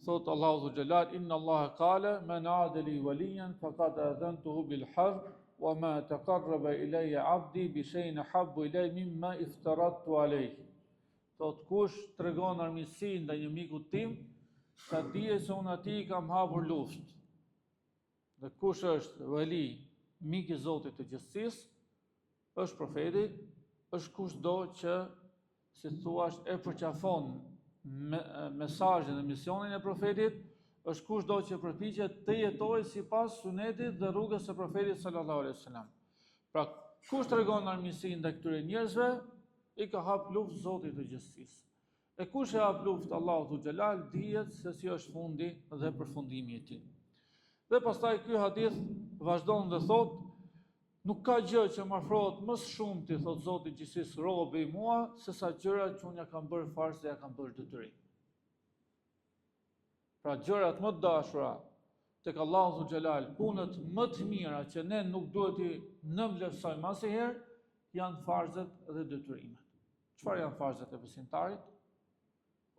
thot Allahu Xhelal, inna Allaha qala man aada li waliyan faqad adantuhu bil harb wa ma taqarraba ilayya 'abdi bi shay'in habbu ilay mimma iftaratu alayhi. Thot kush tregon armiqsi ndaj një mikut tim, sa dije se unë atij kam hapur luftë. Dhe kush është vali, mik i Zotit të gjithësisë, është profeti, është kushdo që, si thuash, e përqafon mesazhin dhe misionin e profetit, është kushdo që përpiqet të jetojë sipas sunetit dhe rrugës së profetit sallallahu alaihi wasallam. Pra, kush tregon armiqsi ndaj këtyre njerëzve, i ka hap luftë Zotit të gjithësisë. E kush e hap luftë Allahu Xhelal, dihet se si është fundi dhe përfundimi i tij. Dhe pastaj ky hadith vazhdon dhe thot, nuk ka gjë që më afrohet më shumë ti, thot Zoti i gjithësisë, robi i mua, se sa gjërat që unë ja kam bërë farz dhe ja kam bërë detyrim. Pra gjërat më të dashura tek Allahu Xhelal, punët më të mira që ne nuk duhet i nënvlerësojmë asnjëherë, janë farzet dhe detyrimet. Çfarë janë farzet e besimtarit?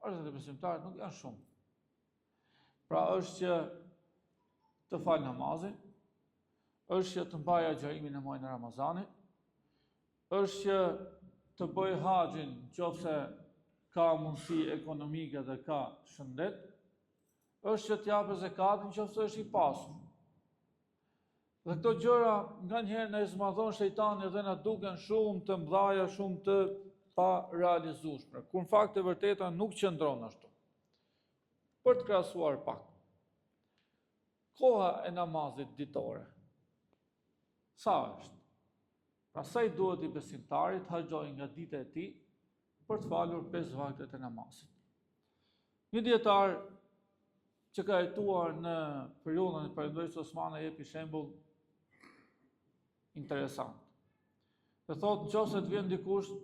Farzet e besimtarit nuk janë shumë. Pra është që të falë namazin, është që të mbaj agjërimin e muajit Ramazanit, është që të bëj haxhin nëse ka mundësi ekonomike dhe ka shëndet, është që të japë zakatin nëse është i pasur. Dhe këto gjëra nganjëherë na zmadhon shejtani dhe na duken shumë të mëdha, shumë të pa realizueshme, kur në fakt e vërteta nuk qëndron ashtu. Për të krahasuar pak. Koha e namazit ditore. Sa është? Pra sa i duhet i besimtarit harxhojë nga dita e tij për të falur 5 vaktet e namazit. Një dietar që ka jetuar në periudhën e Perëndimit Osmane jepi shembull interesant. Dhe thotë nëse të vjen dikush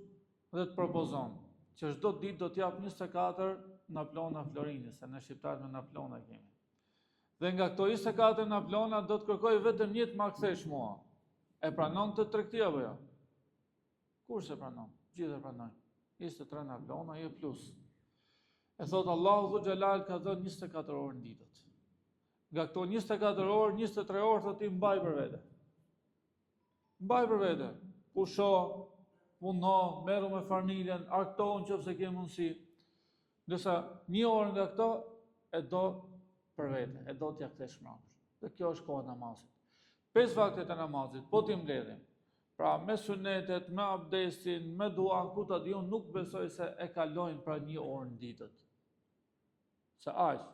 dhe të propozon që çdo ditë do të jap 24 naplona florini, se në shqiptar me naplona kemi. Dhe nga këto 24 naplona do të kërkoj vetëm një të ma kthesh mua. E pranon të tregti apo jo? Kush e pranon? Gjithë e pranojnë. 23 naplona je plus. E thot Allahu Xhelal ka dhënë 24 orë në ditët. Nga këto 24 orë, 23 orë thot ti mbaj për vete. Mbaj për vete. Pusho, puno, merru me familjen, arkto nëse ke mundësi. Ndërsa një orë nga këto e do për vete, e do t'ja kthesh mbrapsht. Dhe kjo është koha e namazit. 5 vaktet e namazit, po t'i mbledhim. Pra me sunetet, me abdesin, me duan, ku ta diun, nuk besoj se e kalojnë pra një orë në ditët. Se aq,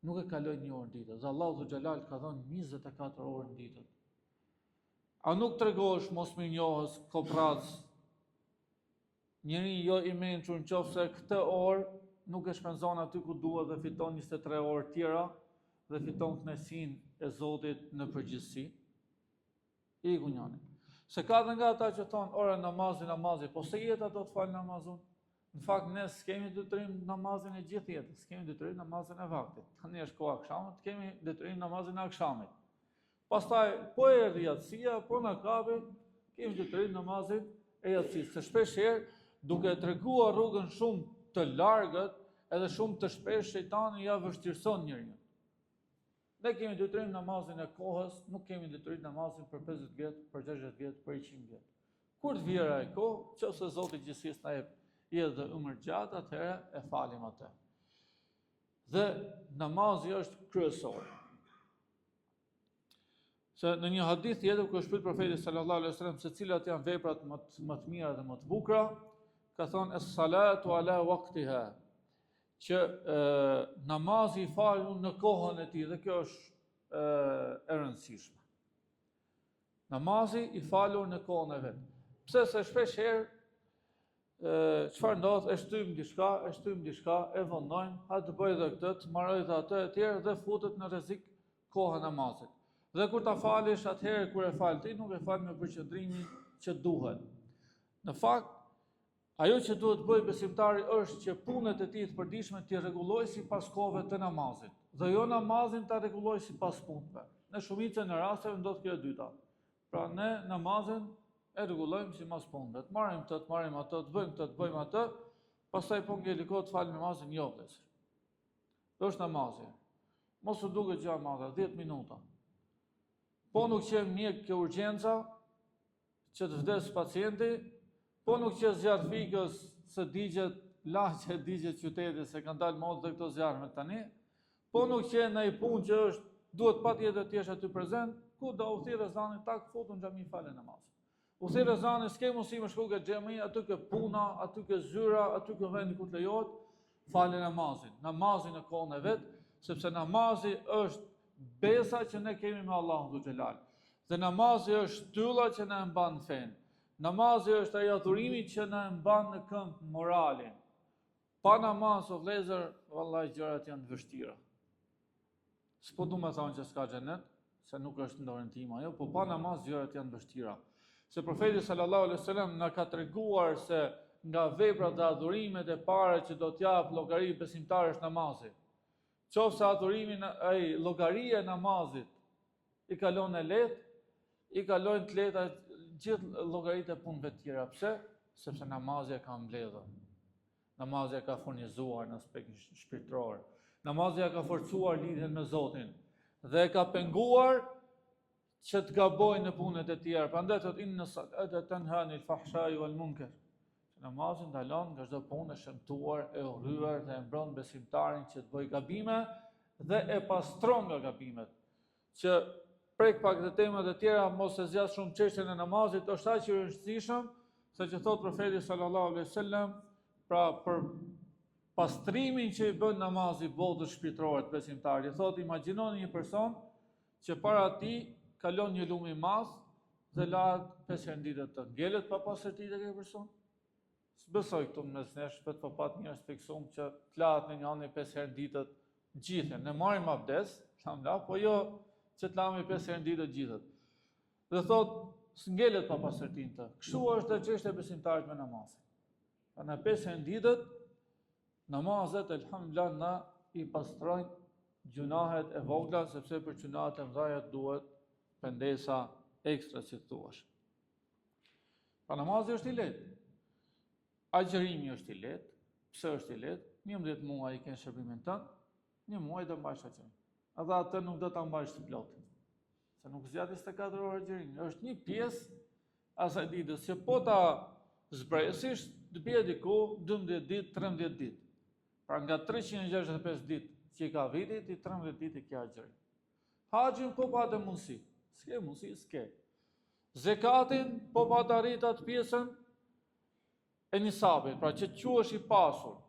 nuk e kalojnë një orë në ditët. Dhe Allahu Xhelal ka dhënë 24 orë në ditët. A nuk tregosh mosmirnjohës, kopraz, njëri jo i mençur nëse këtë orë nuk e shpenzon aty ku duhet dhe fiton 23 orë tjera dhe fiton kënaqësinë e Zotit në përgjithësi. I gunjani. Se ka dhe nga ata që thonë, ora namazi, po se jeta do të falë namazun? Në fakt, ne s'kemi detyrim namazin e gjithë jetës, s'kemi detyrim namazin e vaktit. Tani është koha akşamit, kemi detyrim namazin e akşamit. Pastaj, po e erdhi yatsia, po na kapi, kemi detyrim namazin e yatsis. Se shpesh herë, duke treguar rrugën shumë të largët, edhe shumë të shpesh shejtani ja vështirëson njeriu. Ne kemi detyrim namazin e kohës, nuk kemi detyrim namazin për 50 vjet, për 60 vjet, për 100 vjet. Kur të vjera e kohë, nëse Zoti i gjithësisë na jep jetë dhe umër gjatë, atëherë e falim atë. Dhe namazi është kryesor. Se në një hadith tjetër ku shpyet profeti sallallahu alaihi wasallam se cilat janë veprat më të mira dhe më të bukura, ka thonë es-salatu ala waqtiha, që namazi i falur në kohën e tij, dhe kjo është e rëndësishme. Namazi i falur në kohën e vet. Pse se shpesh herë çfarë ndodh, e shtym diçka, e vonnojmë, ha të bëj edhe këtë, të marrë edhe atë e tjerë dhe futet në rrezik koha e namazit. Dhe kur ta falesh, atëherë kur e fal ti, nuk e fal me përqendrimin që duhet. Në fakt, ajo që duhet bëj besimtari është që punët e tij të përditshme t'i rregullojë sipas kohëve të namazit, dhe jo namazin ta rregullojë sipas punëve. Në shumicën e rasteve ndodh kjo e dyta. Pra ne namazin e rregullojmë sipas punëve. Të marrim këtë, të marrim atë, të bëjmë këtë, të bëjmë atë, pastaj po ngeli kohë të falim namazin jo vëllezër. Kjo është namazi. Mos u duket gjë e madhe, 10 minuta. Po nuk qenë mjek ke urgjenca, që të vdes pacienti, po nuk qenë zjarë fikës se digjet lagje, digjet qytetit, se kanë dalë modë dhe këto zjarëme tani, po nuk qenë në i punë që është, duhet patjetër të jesh aty prezent, ku do u thirrë ezani, tak futun xhami falë namaz. U thirrë ezani, s'ke mundësi më shku ke xhami, aty ke puna, aty ke zyra, aty ke vendi ku të lejohet, falë namazin. Namazin në kohën e vet, sepse namazi është besa që ne kemi me Allahun xhelal. Dhe namazi është shtylla që na mban fen. Namazi është ai adhurimi që na mban në këmbë moralin. Pa namaz o vëllezër, vallahi gjërat janë vështira. S'po du me thonë që s'ka xhenet, se nuk është në dorën time ajo, po pa namaz gjërat janë vështira. Se profeti sallallahu alaihi wasallam na ka treguar se nga veprat dhe adhurimet e para që do t'jap llogari besimtarësh namazi. Qofse adhurimi ai llogaria e namazit i kalon e lehtë, i kalojnë të lehta gjithë llogaritë e punëve të tjera. Pse? Sepse namazi e ka mbledhur. Namazi e ka furnizuar në aspekt shpirtëror. Namazi e ka forcuar lidhjen me Zotin dhe e ka penguar që të gabojnë në punët e tjera. Prandaj thotë inna salata tanha anil fahsha'i wal munkar. Namazi ndalon nga çdo punë e shëmtuar, e urryer dhe e mbron besimtarin që të bëjë gabime dhe e pastron nga gabimet. Që prek pak të temat e tjera, mos e zgjat shumë çështjen e namazit, është aq i rëndësishëm, sa që thot profeti sallallahu alaihi wasallam, pra për pastrimin që i bën namazi botës shpirtërore të besimtarit. Thot, imagjinoni një person që para tij kalon një lum i madh dhe lahet 5 herë ditën të ngelet pa pastërti tek ai person. S'besoj këtu mes nesh, vetë po pat njerëz fiksuar që të lahet në një anë 5 herë ditët gjithën. Ne marrim abdes, alhamdulillah, po jo që të lahemi 5 herë ditët gjithët. Dhe thot, s'ngelet pa pastërtinë të. Kështu është çështja e besimtarit me namazin. Në 5 herë ditët namazet elhamdulillah na i pastrojnë gjunahet e vogla, sepse për gjunahet e mëdha duhet pendesa ekstra si thuash. Pa namazi është i lehtë. Agjërimi është i lehtë. Pse është i lehtë? 11 muaj i ke shërbimin tënd, 1 muaj do mbash agjërim. Edhe atë nuk do ta mbash të plotë. Se nuk zgjat 24 orë agjërimi. Është një pjesë asaj ditës që po ta zbresish, të bie diku 12 ditë, 13 ditë. Pra nga 365 ditë që i ka vitit, i 13 ditë i ke agjërim. Haxhin po pa të mundësi. S'ke mundësi, s'ke. Zekatin po pa të arrit atë pjesën e nisabit, pra që quhesh i pasur.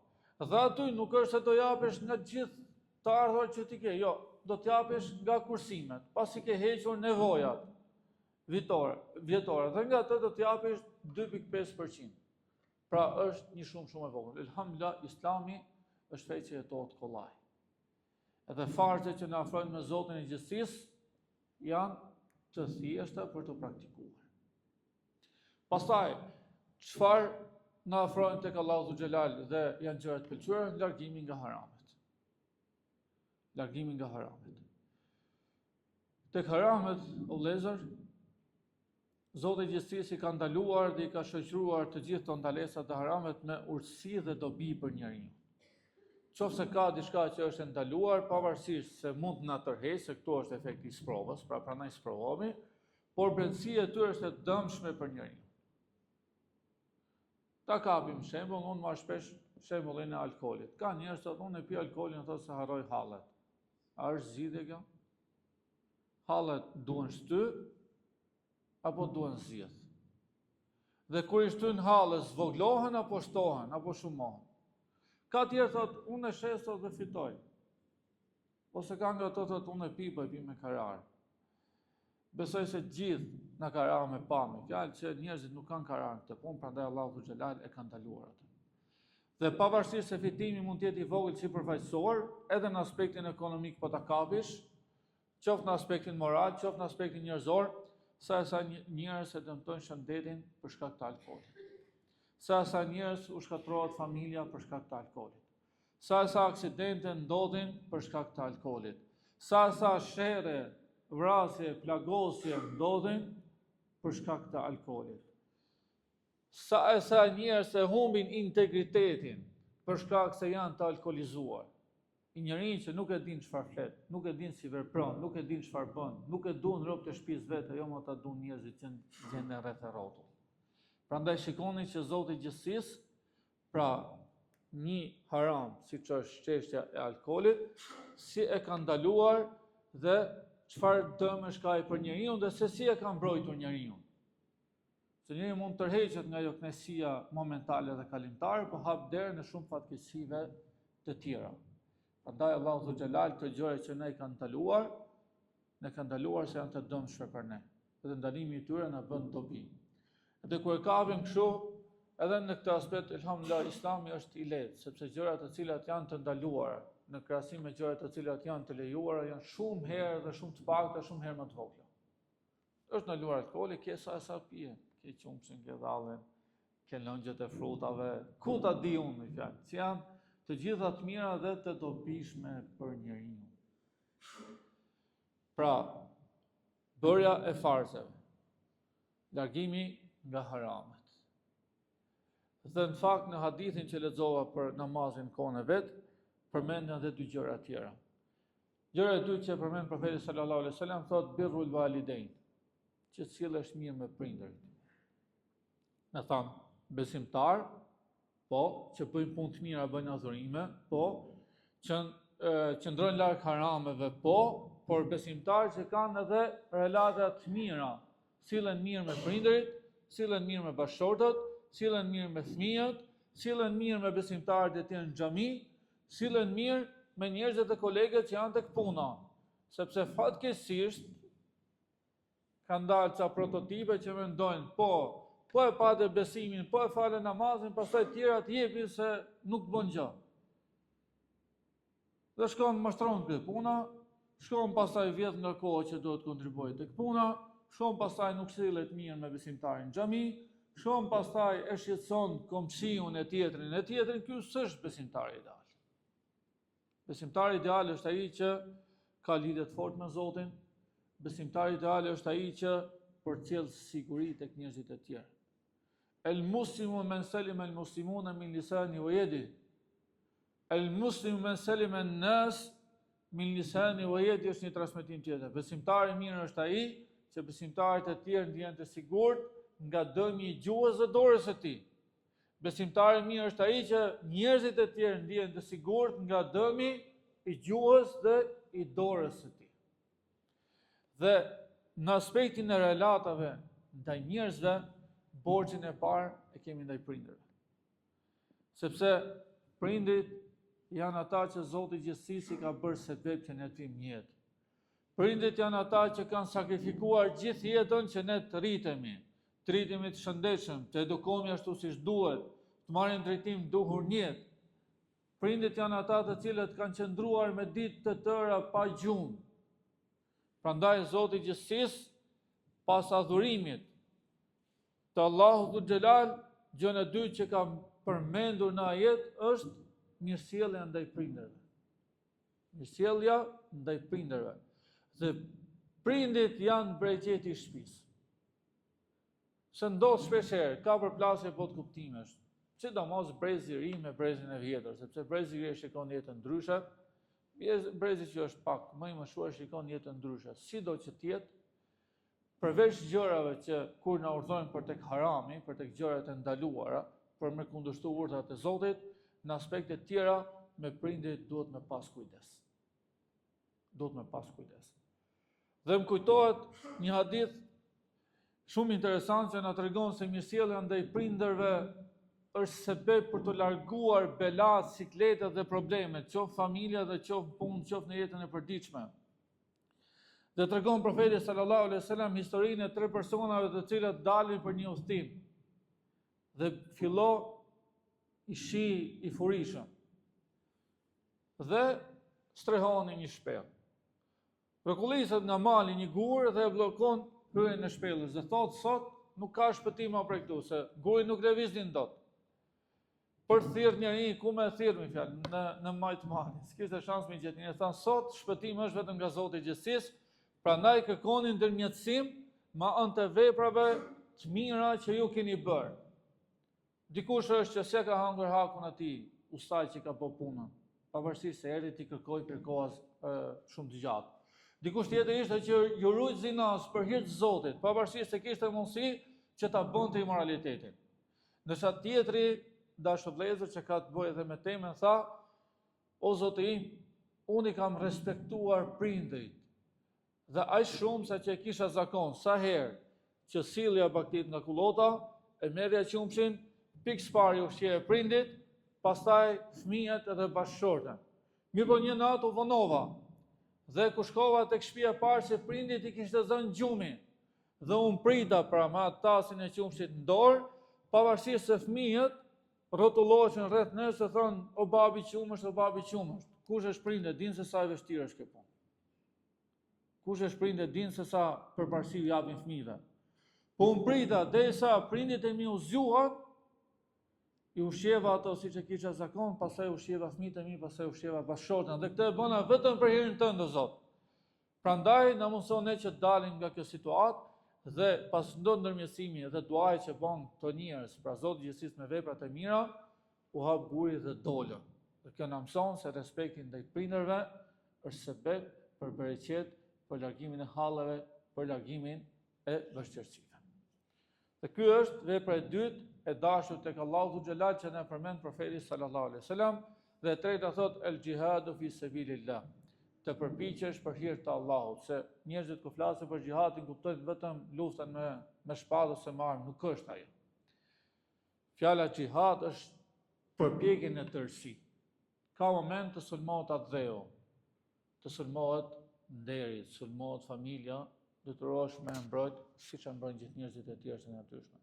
Dhe aty nuk është se do japesh nga gjithë të ardhurat që ti ke, jo, do t'japesh nga kursimet, pasi ke hequr nevojat vjetore, dhe nga atë do t'japesh 2.5%. Pra është një shumë e vogël. Elhamdulillah, Islami është fe që jetohet kollaj. Edhe farzet që na afrojnë me Zotin e gjithësisë janë të thjeshta për të praktikuar. Pastaj, çfarë na afrojnë tek Allahu Dhu Xhelal dhe janë gjëra të pëlqyera, largimi nga haramet. Largimi nga haramet. Tek haramet, o vëllezër, Zoti i Gjithësisë i ka ndaluar dhe i ka shoqëruar të gjithë të ndalesat e haramet me urtësi dhe dobi për njeriu. Qofse ka diçka që është ndaluar, pavarësisht se mund të na tërheqë, se këtu është efekti i sprovës, pra prandaj sprovohemi, por brendësia e tyre është e dëmshme për njeriu. Ta kapim shembull, unë marr shpesh shembullin e alkoolit. Ka njerëz që thonë pi alkoolin thotë se harroj hallet. A është zgjidhje kjo? Hallet duhen shty apo duhen zgjidh? Dhe kur i shtyn hallet, zvoglohen apo shtohen apo shumohen? Ka tjerë thotë unë e shes sot dhe fitoj. Ose ka nga ato thotë unë e pi me karar. Besoj se gjithë na ka ra me pamje. Fjalë që njerëzit nuk kanë karar këtë punë, prandaj Allahu Dhu Xhelal e ka ndaluar atë. Dhe pavarësisht se fitimi mund të jetë i vogël si përfaqësor, edhe në aspektin ekonomik po ta kapish, qoftë në aspektin moral, qoftë në aspektin njerëzor, sa njerëz e dëmtojnë shëndetin për shkak të alkoolit. Sa njerëz u shkatërrohet familja për shkak të alkoolit. Sa aksidente ndodhin për shkak të alkoolit. Sa shere, vrasje, plagosje ndodhin për shkak të alkoolit. Sa njerëz e humbin integritetin për shkak se janë të alkoolizuar. Njëri që nuk e din çfarë flet, nuk e din si vepron, nuk e din çfarë bën, nuk e duan rrobat e shtëpisë vetë, jo më ta duan njerëzit që gjenden rreth e rrotull. Prandaj shikoni që Zoti i Gjithësisë, pra një haram, siç është çështja e alkoolit, si e ka ndaluar dhe çfarë dëmesh ka ai për njeriu dhe se si e ka mbrojtur njeriu. Se njeriu mund të tërheqet nga ajo kënaqësia momentale dhe kalimtare, por hap derën në shumë fatkeqësive të tjera. Prandaj Allahu Dhu Xhelal të gjëra që ne i kanë ndaluar se janë të dëmshme për ne. Dhe ndalimi i tyre na bën dobi. Dhe kur e kapim kështu, edhe në këtë aspekt, elhamdulillah, Islami është i lehtë, sepse gjërat të cilat janë të ndaluara në krahasim me gjërat të cilat janë të lejuara janë shumë herë dhe shumë të pakta, shumë herë më të vogla. Është ndaluar alkooli, ke sa pije, ke qumshin, ke dhallën, ke lëngjet e frutave, ku ta di unë me fjalë, që janë të gjitha të mira dhe të dobishme për njeriu. Pra, bërja e farzeve, largimi nga haramet. Dhe në fakt në hadithin që lexova për namazin kohën e vet, përmenden edhe dy gjëra tjera. Gjëra e dytë që përmend profeti sallallahu alaihi wasallam thotë birrul walidain, që sillesh mirë me prindërit. Me thanë besimtar, po, që bëjnë punë të mira, bëjnë adhurime, po, që qëndrojnë larg harameve, po, por besimtar që kanë edhe relata të mira, sillen mirë me prindërit, sillen mirë me bashkëshortët, sillen mirë me fëmijët, sillen mirë me besimtarët e tjerë në xhami, sillen mirë me njerëzit e kolegët që janë tek puna, sepse fatkeqësisht kanë dalë ca prototipe që mendojnë, po e patë besimin, po e fale namazin, pastaj tjerat jepin se nuk bën gjë. Dhe shkon mashtron këtë puna, shkon pastaj vjet nga koha që duhet kontribuojë tek puna, shkon pastaj nuk sillet mirë me besimtarin në xhami, shkon pastaj e shqetëson komshiun e tjetrin, ky s'është besimtari ideal. Besimtari ideal është ai që ka lidhje të fortë me Zotin. Besimtari ideal është ai që përcjell siguri tek njerëzit e tjerë. El muslimu men salima al muslimuna min lisani wa yadi. El muslimu men salima an-nas min lisani wa yadi është një transmetim tjetër. Besimtari i mirë është ai që besimtarët e tjerë ndihen të sigurt nga dëmi i gjuhës dhe dorës së tij. Besimtari i mirë është ai që njerëzit e tjerë ndihen të sigurt nga dëmi i gjuhës dhe i dorës së tij. Dhe në aspektin e relatave ndaj njerëzve, borxhin e parë e kemi ndaj prindërve. Sepse prindrit janë ata që Zoti i Gjithësisë i ka bërë sebeb që ne të vim në jetë. Prindrit janë ata që kanë sakrifikuar gjithë jetën që ne të rritemi të shëndetshëm, të edukohemi ashtu siç duhet, të marrim drejtim duhur në jetë. Prindrit janë ata të cilët kanë qëndruar me ditë të tëra pa gjumë. Prandaj Zoti i Gjithësisë pas adhurimit të Allahut Dhu Xhelal gjën e dytë që kam përmendur në ajet është mirësjellja ndaj prindërve. Mirësjellja ndaj prindërve. Dhe prindit janë bregjeti i shtëpisë. Se ndodh shpeshherë, ka përplasje po të kuptimesh, sidomos brezi i ri me brezin e vjetër, sepse brezi i ri shikon jetën ndryshe, brezi që është pak më i moshuar shikon jetën ndryshe. Sido që të jetë, përveç gjërave që kur na urdhojnë për tek harami, për tek gjërat e ndaluara, për me kundërshtuar urdhrat e Zotit, në aspekte tjera me prindit duhet me pas kujdes. Duhet me pas kujdes. Dhe më kujtohet një hadith shumë interesant që na tregon se mirësjellja ndaj prindërve është sebeb për të larguar belat, sikletet dhe problemet, qoftë familja dhe qoftë punë, qoftë në jetën e përditshme. Dhe tregon profeti sallallahu alaihi wasallam historinë e 3 personave të cilët dalin për një udhtim. Dhe fillo i shi i furishëm. Dhe strehoni një shpellë. Rrekulliset nga mali një gur dhe e bllokon hyrjen e shpellës. Dhe thotë sot nuk ka shpëtim më prej këtu, se guri nuk lëviznin dot. Për thirr njëri ku më thirr me fjalë në majt mali. S'kishte shans me gjetin. E than sot shpëtimi është vetëm nga Zoti i gjithësisë, prandaj kërkoni ndërmjetësim me anë të veprave të mira që ju keni bërë. Dikush është që s'e ka hangur hakun atij, ustaj që ka bë punën, pavarësisht se erdhi ti kërkoi për kohë shumë të gjatë. Dikush tjetër ishte që ju rujt zinas për hir të Zotit, pavarësisht se kishte mundësi që ta bënte imoralitetin. Ndërsa tjetri, dashur vëllezër, që ka të bëjë edhe me temën, tha: "O Zoti im, unë i kam respektuar prindrit dhe aq shumë sa që kisha zakon, sa herë që sillja baktit nga kullota, e merrja qumshin, pikë parë ushqie prindit, pastaj fëmijët edhe bashkëshorten. Mirëpo një natë u vonova dhe ku shkova tek shtëpia e parë se prindit i kishte dhënë gjumi dhe unë prita pra me atë tasin e qumshit në dorë, pavarësisht se fëmijët rrotullohen rreth nesh se thonë o babi qumësht, o babi qumësht. Kush është prindet, din se sa e vështirë është kjo punë. Kush është prindet, din se sa përparësi u japin fëmijëve. Po unë prita derisa prindit e mi u zgjuan, i ushqeva ato siç e kisha zakon, pastaj ushqeva fëmijët e mi, pastaj ushqeva bashkëshorten. Dhe këtë e bëna vetëm për hirin tënd, o Zot. Prandaj na mëson ne që dalim nga kjo situatë dhe pas ndërmjetësimi dhe duajit që bën këto njerëz, pra Zoti i gjithësisë me veprat e mira, u hap buri dhe dolën. Dhe kjo na mëson se respekti ndaj prindërve është sebeb për bereqet, për largimin e hallave, për largimin e vështirësive. Dhe ky është vepra e dytë e dashur tek Allahu xhelal që na përmend profeti sallallahu alaihi wasallam, dhe e treta thot el jihadu fi sabilillah, të përpiqesh për hir të Allahut, se njerëzit kur flasin për jihadin kuptojnë vetëm luftën me shpadë ose me armë, nuk është ajo. Fjala jihad është përpjekje në tërësi. Ka moment të sulmohet atë dheu, të sulmohet nderi, të sulmohet familja, detyrohesh me mbrojt, siç e mbrojnë gjithë njerëzit e tjerë të natyrshëm.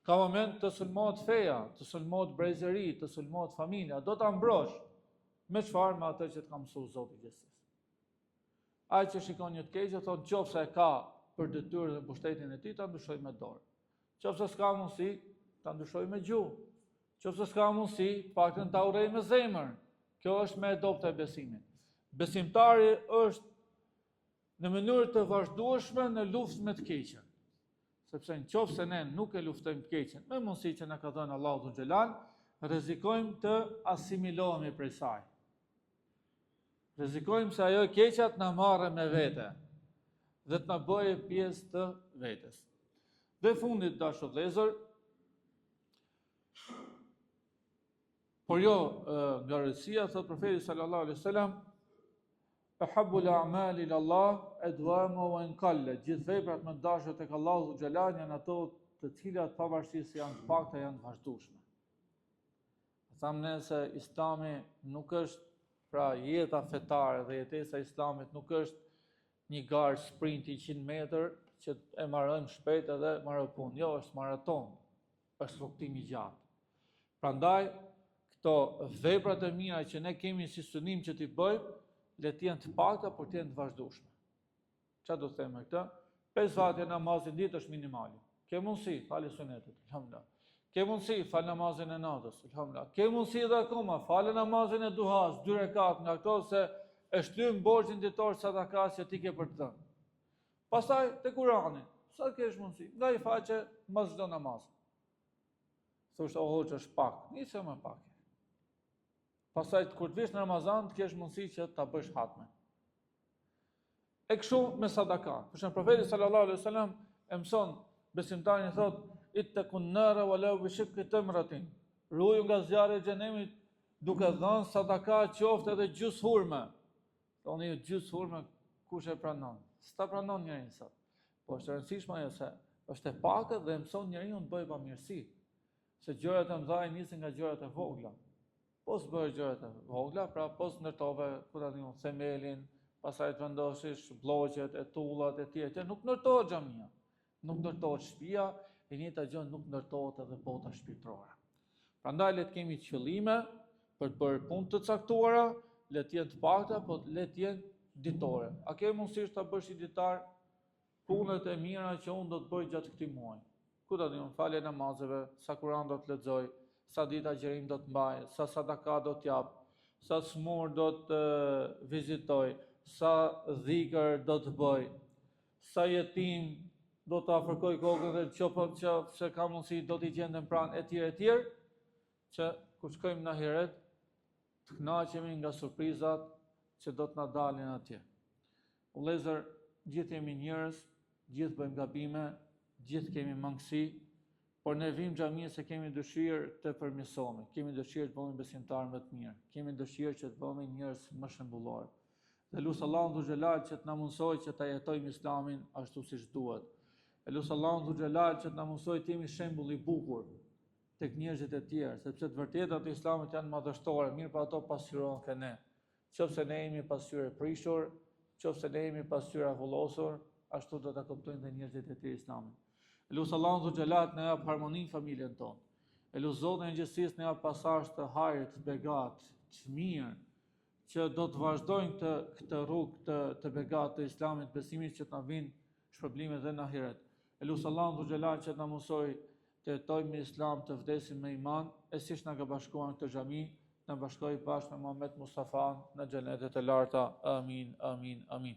Ka moment të sulmohet feja, të sulmohet brezëri, të sulmohet familja, do ta mbrosh me çfarë, me atë që të ka mësuar Zoti i gjithësisë. Ai që shikon një të keqe thotë nëse e ka për detyrë dhe pushtetin e tij ta ndryshoj me dorë. Nëse s'ka mundësi, ta ndryshoj me gjuhë. Nëse s'ka mundësi, paktën ta urrej me zemër. Kjo është me adoptë e besimit. Besimtari është në mënyrë të vazhdueshme në luftë me të keqen. Sepse nëse ne nuk e luftojmë të keqen, me mundësi që na ka dhënë Allahu xhelal, rrezikojmë të asimilohemi prej saj. Rrezikojmë se ajo e keqja të na marrë me vete dhe të na bëjë pjesë të vetes. Dhe fundit, dashur vëllezër, por jo nga rëndësia, thot profeti sallallahu alaihi wasallam, ahabbu al-a'mali ila Allah adwamu wa in qalla. Gjithë veprat më të dashura tek Allahu xhelal janë ato të cilat pavarësisht se janë të pakta janë të vazhdueshme. Thamë ne se Islami nuk është pra jeta fetare dhe jetesa e Islamit nuk është një garë sprinti 100 metër që e marrojmë shpejt edhe marrë punë. Jo, është maraton, është rrugtim i gjatë. Prandaj këto veprat e mira që ne kemi si synim që t'i bëjmë, le të jenë të pakta, por të jenë të vazhdueshme. Çfarë do të them me këtë? 5 vakte namazin ditë është minimali. Ke mundësi, fali sunetet, alhamdulillah. Ke mundësi, fal namazin e natës, elhamdulillah. Ke mundësi edhe akoma, fal namazin e duhas, 2 rekat, nga këto se e shtym borxhin ditor sadakas që ti ke për të dhënë. Pastaj te Kurani, sa kesh mundësi, nga i faqe mas çdo namaz. Thosh o hoxha është pak, nisë më pak. Pastaj kur të vish në Ramazan, të kesh mundësi që ta bësh hatme. E kështu me sadaka. Për shembull profeti sallallahu alaihi wasallam e mëson besimtarin, i thot ittaqun nara walau bi shiqqi tamratin. Ruaju nga zjarri i xhenemit duke dhënë sadaka qoftë edhe gjys hurme. Thoni gjys hurme kush e pranon? S'ta pranon njërin sot. Po është e rëndësishme ajo se është e pakët dhe mëson njeriu të bëjë pamirësi. Se gjërat e mëdha nisin nga gjërat e vogla. Po s'bëj gjërat e vogla, pra po s'ndërtove, ku ta diun, themelin, pastaj të vendosish blloqet, e tullat, e tjerë, nuk ndërtohet xhamia, nuk ndërtohet shtëpia, e njëjta gjë nuk ndërtohet edhe bota shpirtërore. Prandaj le të kemi qëllime për të bërë punë të caktuara, le të jenë të pakta, po le të jenë ditore. A ke mundësi ta bësh i ditar punët e mira që unë do të bëj gjatë këtij muaji? Ku ta diun, falje namazeve, sa Kur'an do të lexoj, sa ditë agjerim do të mbaj, sa sadaka do të jap, sa smur do të vizitoj, sa dhikër do të bëj, sa jetim do të afërkoj kokën dhe që se ka mundësi do t'i gjendem pranë etj, që kur shkojmë në ahiret, të kënaqemi nga surprizat që do të na dalin atje. O vëllezër, gjithë jemi njerëz, gjithë bëjmë gabime, gjithë kemi mangësi, por ne vim xhamia se kemi dëshirë të përmirësohemi, kemi dëshirë të bëhemi besimtarë më të mirë, kemi dëshirë që të bëhemi njerëz më shembullor. Dhe lutë Allahun dhu xhelal që të na mundsojë që ta jetojmë Islamin ashtu siç duhet. E lutë Allahun dhu xhelal që të na mundsojë të jemi shembull i bukur tek njerëzit e tjerë, sepse të vërtetat e Islamit janë madhështore, mirë pa ato pasqyrohen ke ne. Qofse ne jemi pasqyrë prishur, qofse ne jemi pasqyrë vullosur, ashtu do ta kuptojnë dhe njerëzit e tjerë Islamin. E lutë Allahun dhu xhelal në jap harmoninë familjen tonë. E lutë Zotin e gjithësisë në jap pasazh të hajrit, të begat, të mirë, që do të vazhdojnë këtë rrugë të begat të Islamit, besimit që të na vinë shpërblime dhe në ahiret. E lutë Allahun dhu xhelal që të na mësoj të jetojmë me Islam, të vdesim me iman, e siç na ka bashkuar në këtë xhami, na bashkoi bashkë me Muhammed Mustafa në xhenetet e larta. Amin, amin, amin.